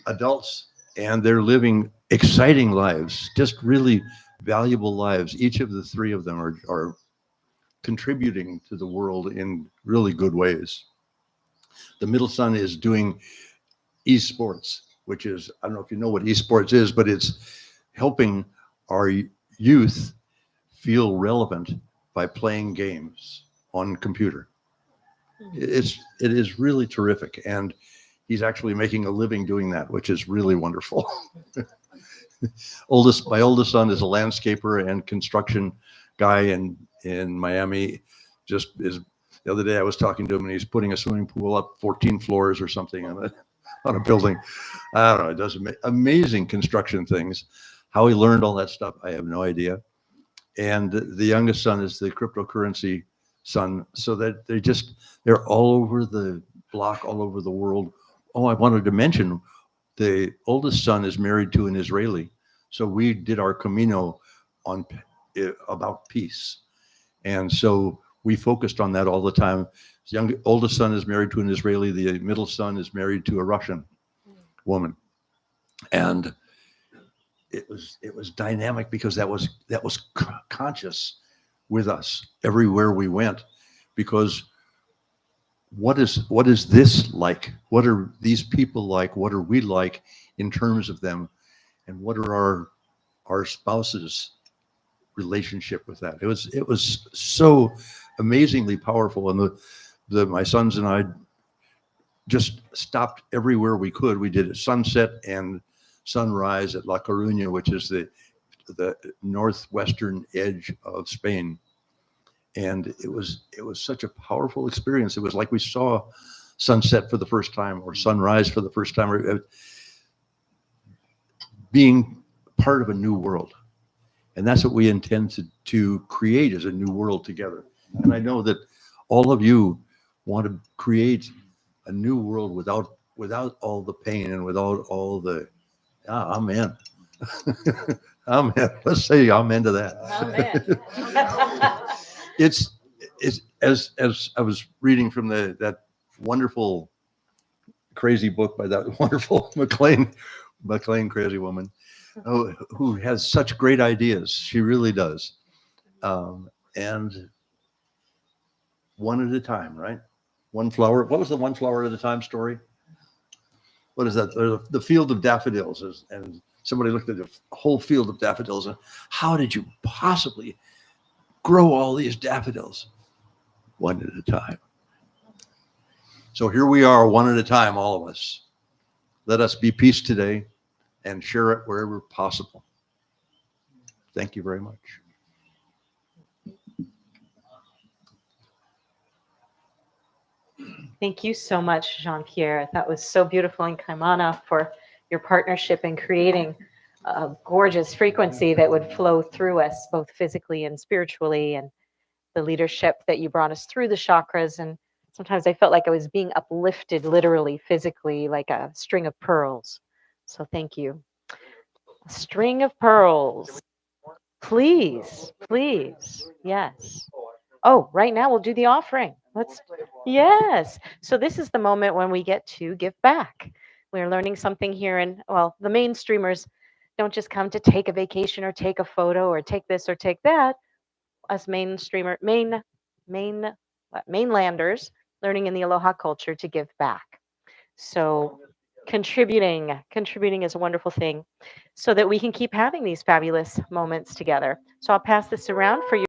adults and they're living exciting lives, just really valuable lives. Each of the three of them are contributing to the world in really good ways. The middle son is doing esports, which is, I don't know if you know what esports is, but it's helping our youth feel relevant by playing games on computer. It is really terrific, and he's actually making a living doing that, which is really wonderful. My oldest son is a landscaper and construction guy in Miami. Just is the other day I was talking to him, and he's putting a swimming pool up 14 floors or something on a building. I don't know. It does amazing construction things. How he learned all that stuff, I have no idea. And the youngest son is the cryptocurrency son, so that they're all over the block, all over the world. Oh, I wanted to mention the oldest son is married to an Israeli, so we did our Camino about peace, and so we focused on that all the time. His oldest son is married to an Israeli. The middle son is married to a Russian woman, and it was dynamic because that was conscious with us everywhere we went. Because what is this like? What are these people like? What are we like in terms of them? And what are our spouses' relationship with that? It was so amazingly powerful. And my sons and I just stopped everywhere we could. We did a sunset and sunrise at La Coruña, which is the northwestern edge of Spain. And it was such a powerful experience. It was like we saw sunset for the first time or sunrise for the first time, or being part of a new world. And that's what we intend to create, is a new world together. And I know that all of you want to create a new world without all the pain and without all the, amen. Amen. Let's say amen to that. Amen. It's as I was reading from that wonderful crazy book by that wonderful McLean crazy woman, who has such great ideas. She really does. And one at a time, right? One flower. What was the one flower at a time story? What is that? The field of daffodils. And somebody looked at the whole field of daffodils and, how did you possibly grow all these daffodils? One at a time. So here we are, one at a time, all of us. Let us be peace today and share it wherever possible. Thank you very much. Thank you so much, Jean-Pierre. That was so beautiful, and Kaimana, for your partnership in creating a gorgeous frequency that would flow through us, both physically and spiritually, and the leadership that you brought us through the chakras. And sometimes I felt like I was being uplifted, literally, physically, like a string of pearls. So thank you. A string of pearls. Please, please. Yes. Oh, right now we'll do the offering. Yes. So this is the moment when we get to give back. We're learning something here, and well, the mainstreamers don't just come to take a vacation or take a photo or take this or take that. Us mainlanders learning in the Aloha culture to give back. So contributing is a wonderful thing, so that we can keep having these fabulous moments together. So I'll pass this around for you.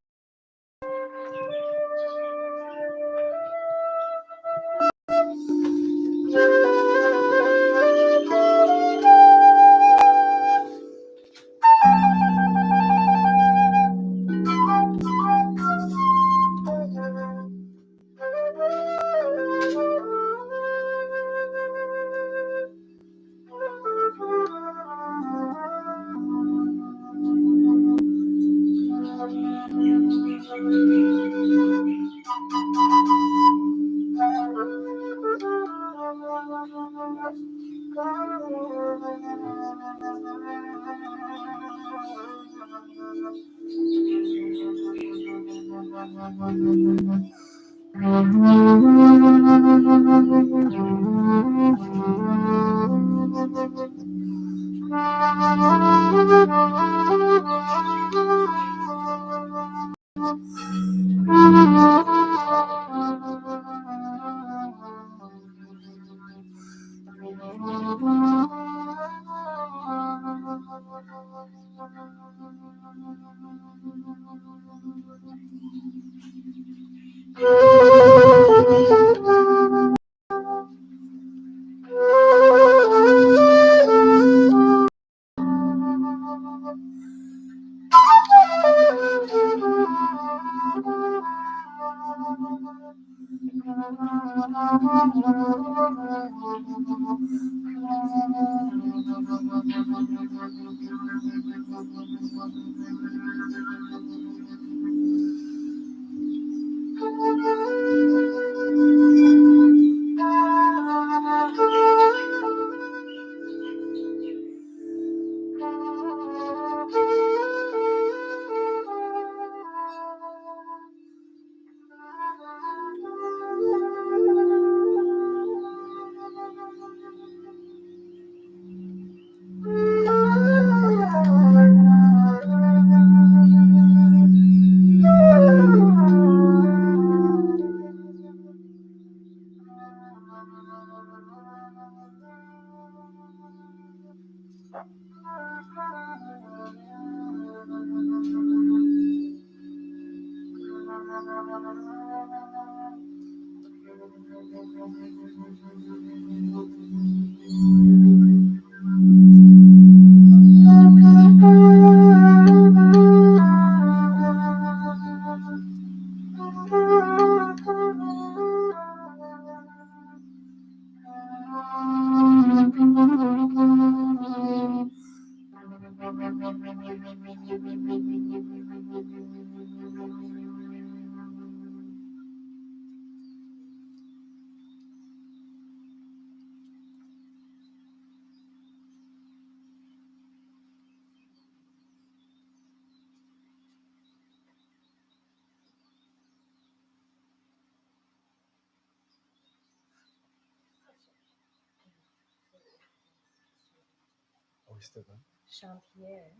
Jean-Pierre,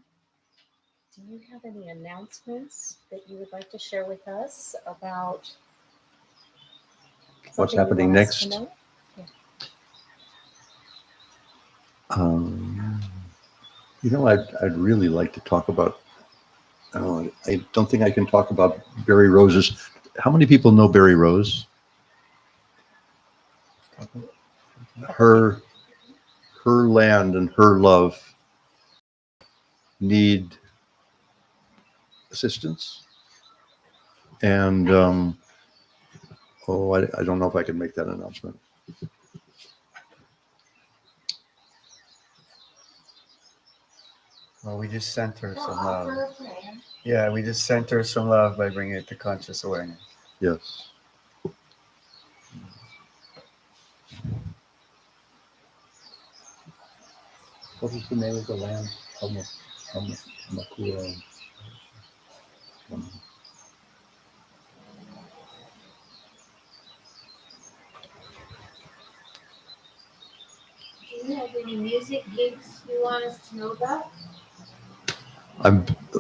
do you have any announcements that you would like to share with us about What's something you happening want us to next? know? Yeah. I'd really like to talk about. I don't think I can talk about Barry Rose's. How many people know Barry Rose? Her land and her love need assistance, and I don't know if I can make that announcement. Well, we just sent her some love. Yeah, we just sent her some love by bringing it to conscious awareness. Yes. What is the name of the land? Do you have any music gigs you want us to know about?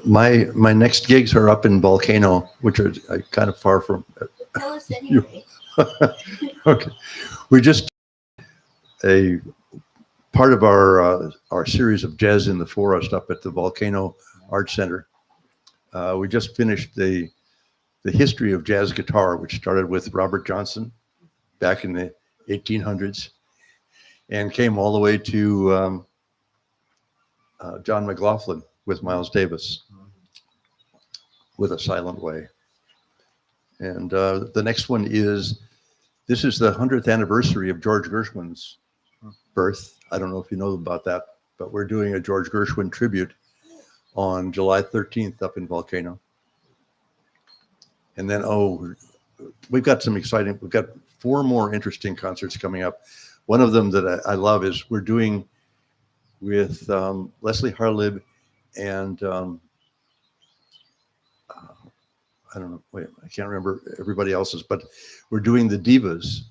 My next gigs are up in Volcano, which are kind of far from. Tell us anyway. Okay, we just a part of our series of Jazz in the Forest up at the Volcano Art Center. We just finished the history of jazz guitar, which started with Robert Johnson back in the 1800s and came all the way to John McLaughlin with Miles Davis with A Silent Way. And the next one this is the 100th anniversary of George Gershwin's birth. I don't know if you know about that, but we're doing a George Gershwin tribute on July 13th up in Volcano. And then, we've got 4 more interesting concerts coming up. One of them that I love is we're doing with Leslie Harlib and I don't know, wait, I can't remember everybody else's, but we're doing the divas,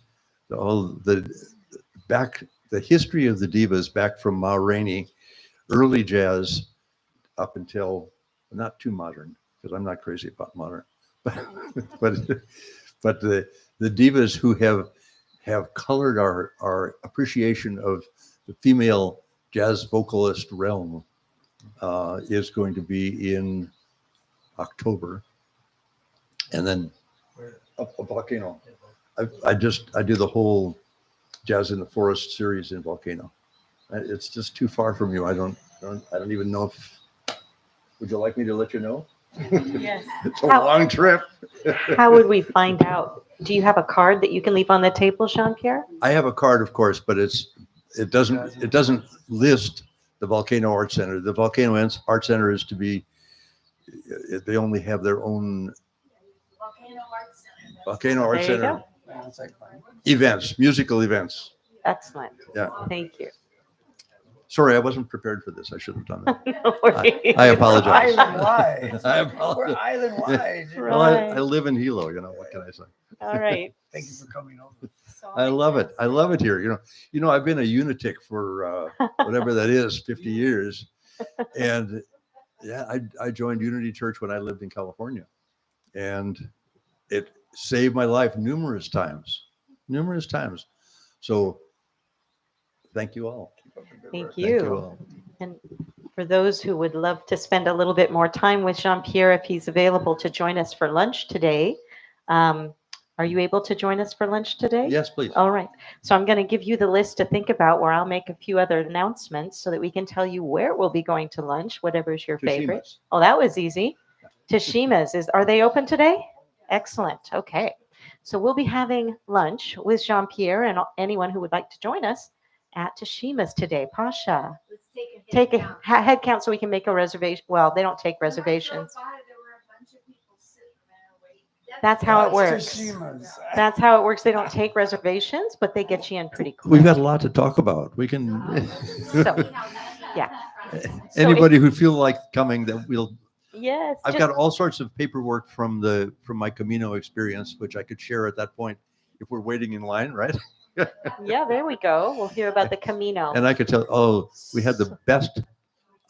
the history of the divas back from Ma Rainey, early jazz up until not too modern, because I'm not crazy about modern, but the divas who have colored our appreciation of the female jazz vocalist realm is going to be in October. And then up Volcano. I do the whole Jazz in the Forest series in Volcano. It's just too far from you. I don't even know if. Would you like me to let you know? Yes. It's a long trip. How would we find out? Do you have a card that you can leave on the table, Jean-Pierre? I have a card, of course, but it doesn't list the Volcano Art Center. The Volcano Art Center is to be. They only have their own. Volcano Art Center events, musical events. Excellent. Yeah. Thank you. Sorry, I wasn't prepared for this. I should have done that. No worries. I apologize. Island-wide. I apologize. We're island-wide. Well, I live in Hilo. What can I say? All right. Thank you for coming over. I love it. I love it here. I've been a unitic for whatever that is, 50 years, and yeah, I joined Unity Church when I lived in California, and it saved my life numerous times. So thank you all. Thank you. And for those who would love to spend a little bit more time with Jean-Pierre, if he's available to join us for lunch today, are you able to join us for lunch today? Yes, please. All right. So I'm going to give you the list to think about, where I'll make a few other announcements so that we can tell you where we'll be going to lunch, whatever is your favorite. Tashima's. Oh, that was easy. Tashima's. Are they open today? Excellent. Okay. So we'll be having lunch with Jean-Pierre and anyone who would like to join us at Tashima's today. Pasha, take a head count so we can make a reservation. Well, they don't take reservations. That's how it works. That's how it works. They don't take reservations, but they get you in pretty quick. We've got a lot to talk about. We can. So, yeah. Anybody who feel like coming, that we'll. Yes. I've got all sorts of paperwork from my Camino experience, which I could share at that point if we're waiting in line, right? Yeah, there we go. We'll hear about the Camino. And I could tell, we had the best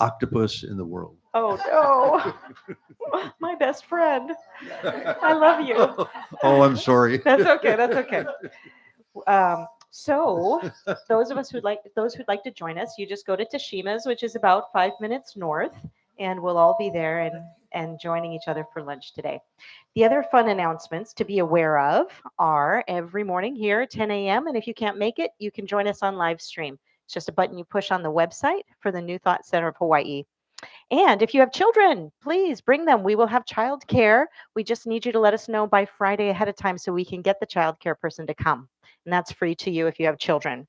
octopus in the world. Oh no, my best friend. I love you. Oh, I'm sorry. That's okay. That's okay. So those who'd like to join us, you just go to Tashima's, which is about 5 minutes north, and we'll all be there and joining each other for lunch today. The other fun announcements to be aware of are every morning here at 10 a.m. And if you can't make it, you can join us on live stream. It's just a button you push on the website for the New Thought Center of Hawaii. And if you have children, please bring them. We will have childcare. We just need you to let us know by Friday ahead of time so we can get the childcare person to come. And that's free to you if you have children.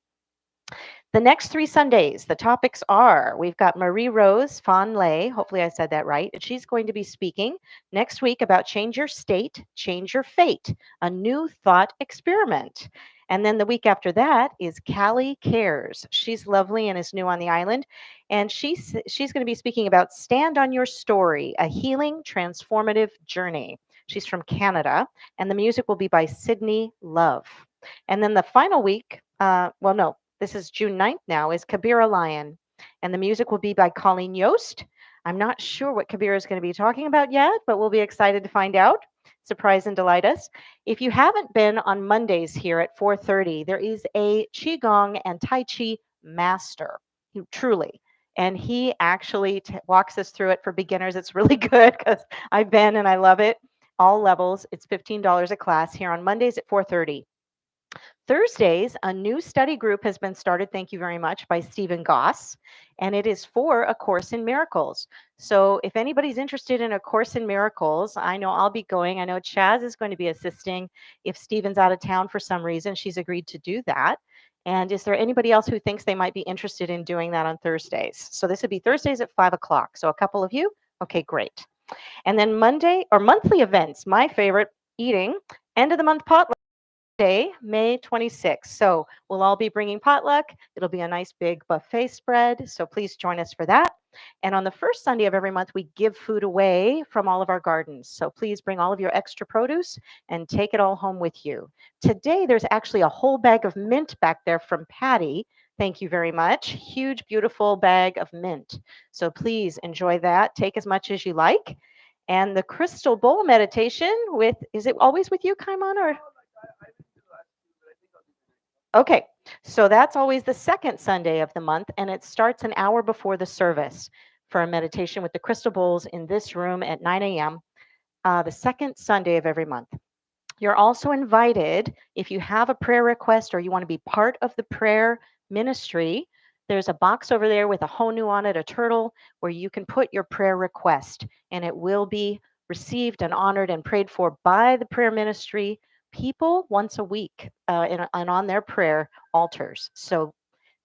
The next 3 Sundays, the topics are we've got Marie Rose Fawn Lay. Hopefully, I said that right. And she's going to be speaking next week about Change Your State, Change Your Fate, a new thought experiment. And then the week after that is Callie Cares. She's lovely and is new on the island. And she's going to be speaking about Stand on Your Story, a healing, transformative journey. She's from Canada. And the music will be by Sydney Love. And then the final week, this is June 9th now, is Kabira Lion. And the music will be by Colleen Yost. I'm not sure what Kabira is going to be talking about yet, but we'll be excited to find out. Surprise and delight us. If you haven't been on Mondays here at 4:30, there is a Qigong and Tai Chi master, truly. And he actually walks us through it for beginners. It's really good because I've been and I love it. All levels. It's $15 a class here on Mondays at 4:30. Thursdays, a new study group has been started, thank you very much, by Stephen Goss, and it is for A Course in Miracles. So if anybody's interested in A Course in Miracles, I know I'll be going. I know Chaz is going to be assisting. If Stephen's out of town for some reason, she's agreed to do that. And is there anybody else who thinks they might be interested in doing that on Thursdays? So this would be Thursdays at 5 o'clock. So a couple of you? Okay, great. And then Monday or monthly events, my favorite, eating, end of the month potluck. Day, May 26th. So we'll all be bringing potluck. It'll be a nice big buffet spread. So please join us for that. And on the first Sunday of every month, we give food away from all of our gardens. So please bring all of your extra produce and take it all home with you. Today, there's actually a whole bag of mint back there from Patty. Thank you very much. Huge, beautiful bag of mint. So please enjoy that. Take as much as you like. And the crystal bowl meditation is it always with you, Kaimon, or? Okay, so that's always the second Sunday of the month, and it starts an hour before the service for a meditation with the crystal bowls in this room at 9 a.m., the second Sunday of every month. You're also invited, if you have a prayer request or you want to be part of the prayer ministry, there's a box over there with a honu on it, a turtle, where you can put your prayer request, and it will be received and honored and prayed for by the prayer ministry people once a week and on their prayer altars. So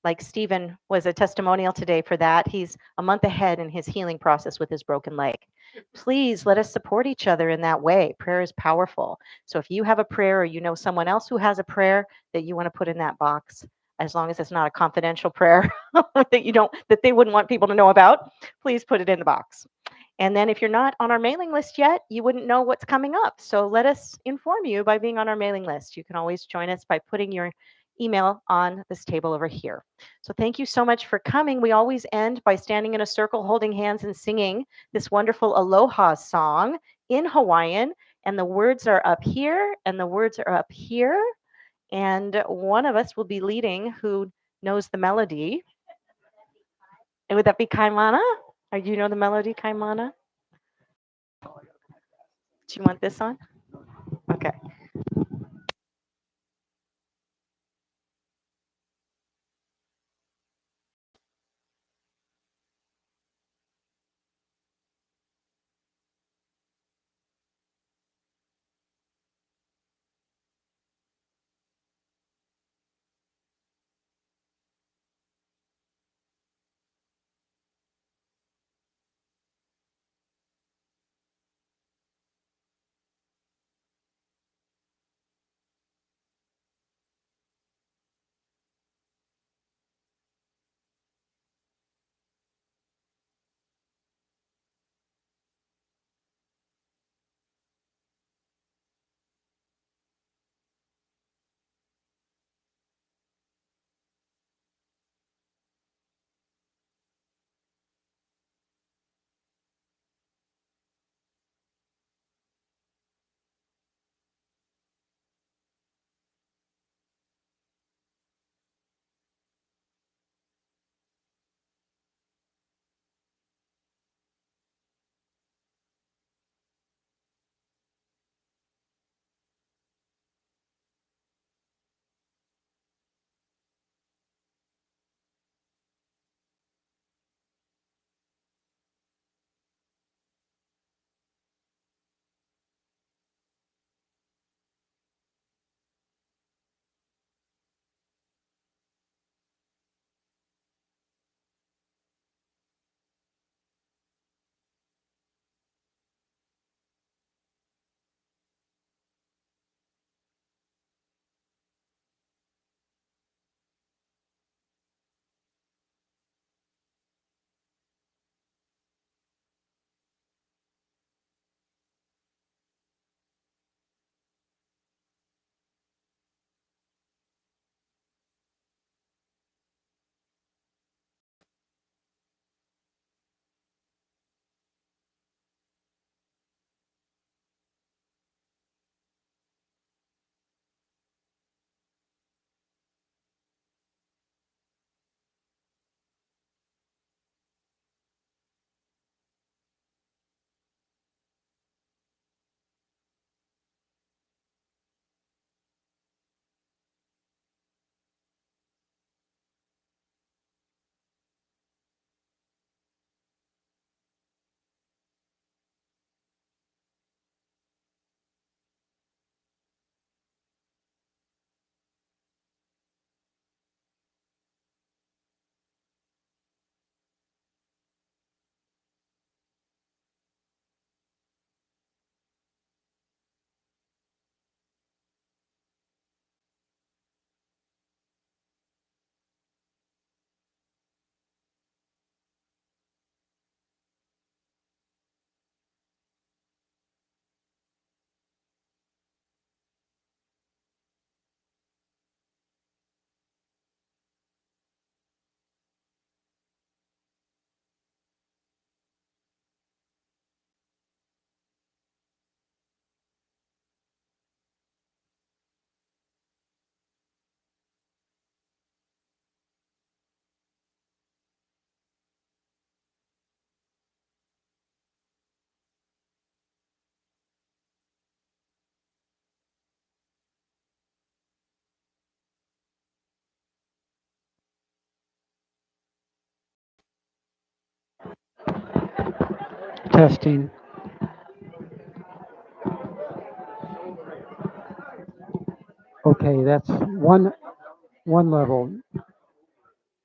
like Stephen was a testimonial today for that. He's a month ahead in his healing process with his broken leg. Please let us support each other in that way. Prayer is powerful. So if you have a prayer or you know someone else who has a prayer that you want to put in that box, as long as it's not a confidential prayer that they wouldn't want people to know about, please put it in the box. And then if you're not on our mailing list yet, you wouldn't know what's coming up. So let us inform you by being on our mailing list. You can always join us by putting your email on this table over here. So thank you so much for coming. We always end by standing in a circle, holding hands and singing this wonderful aloha song in Hawaiian. And the words are up here and the words are up here. And one of us will be leading who knows the melody. And would that be Kaimana? Or do you know the melody, Kaimana? Do you want this on? Okay. Testing. Okay, that's one level.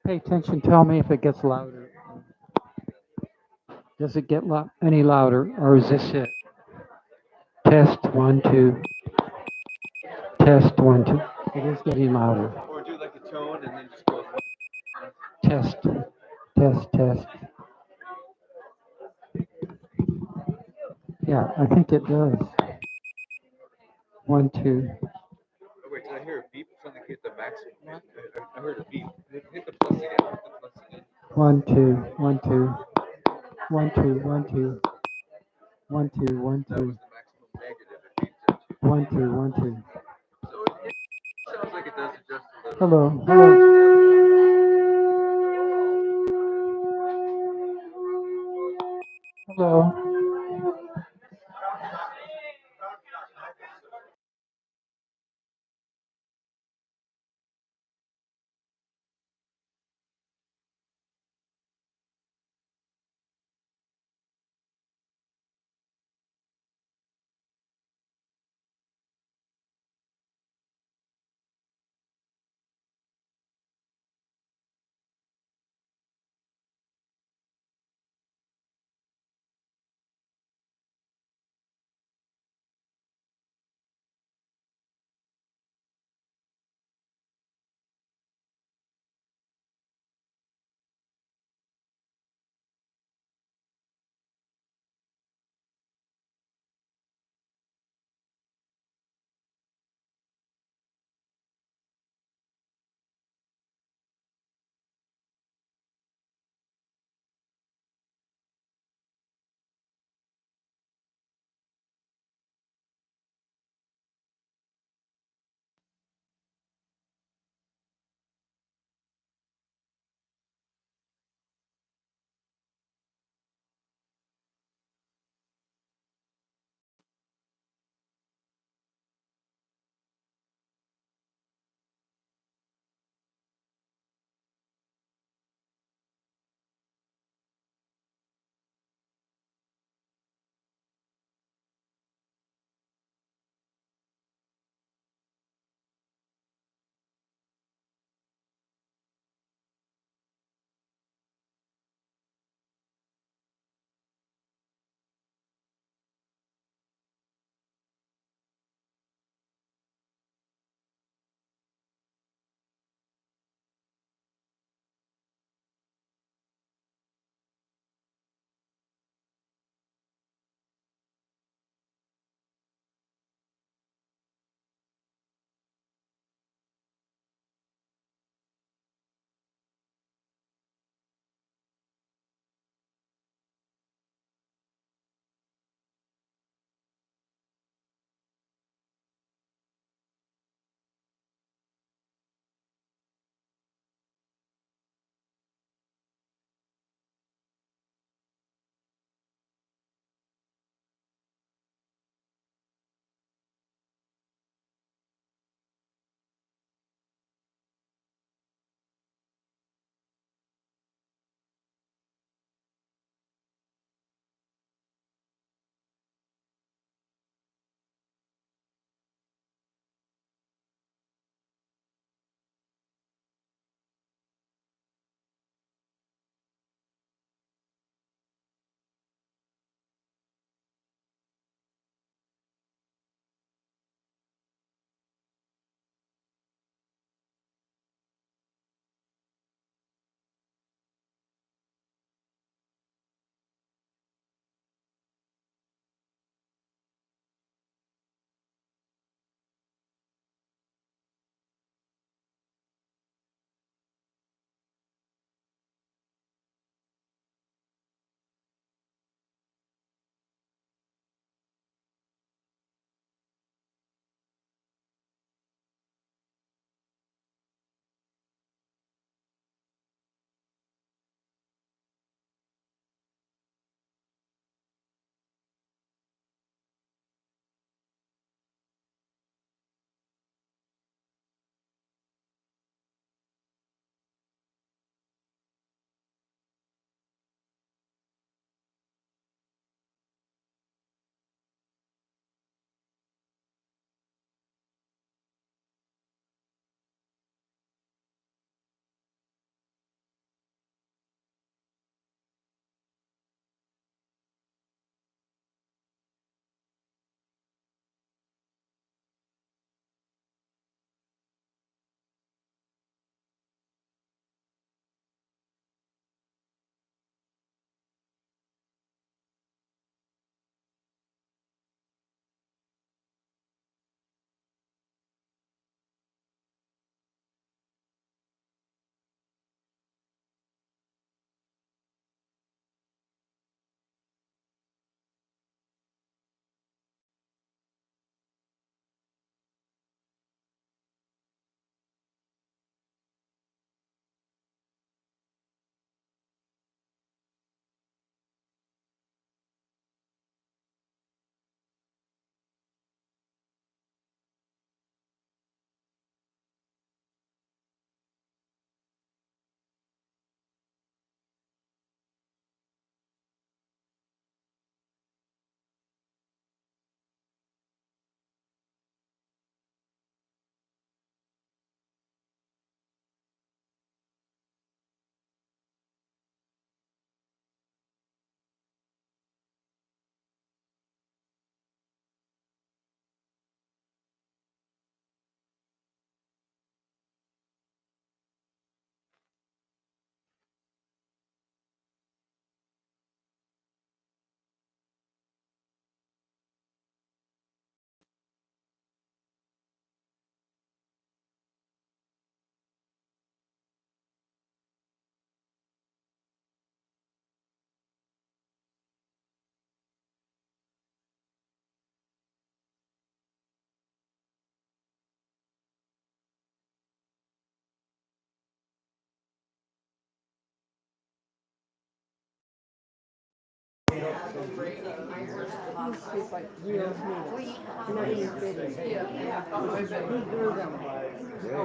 Pay attention. Tell me if it gets louder. Does it get any louder, or is this it? Test 1 2. Test 1 2. It is getting louder. Or do like a tone and then just go. Test. Test. Test. Yeah, I think it does. 1 2. Oh, wait, did I hear a beep? Something hit the maximum. I heard a beep. Hit the plus again. Hit the plus again. 1 2. 1 2. 1 2. 1 2. 1 2. 1 That was 2. the maximum negative. It beeped at 2. 1 2. 1 2. So it sounds like it does adjust a little. Hello. Hello. Hello.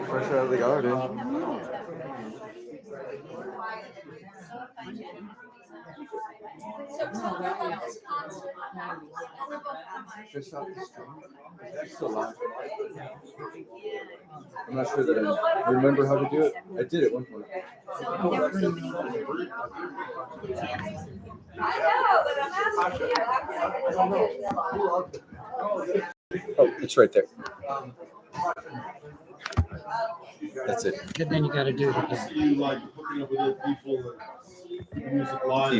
Fresh out of the garden. Just off the street. That's still live. I'm not sure that I remember how to do it. I did it one point. Oh, it's right there. That's it. And then you got to do it again. You like hooking up with other people and music live.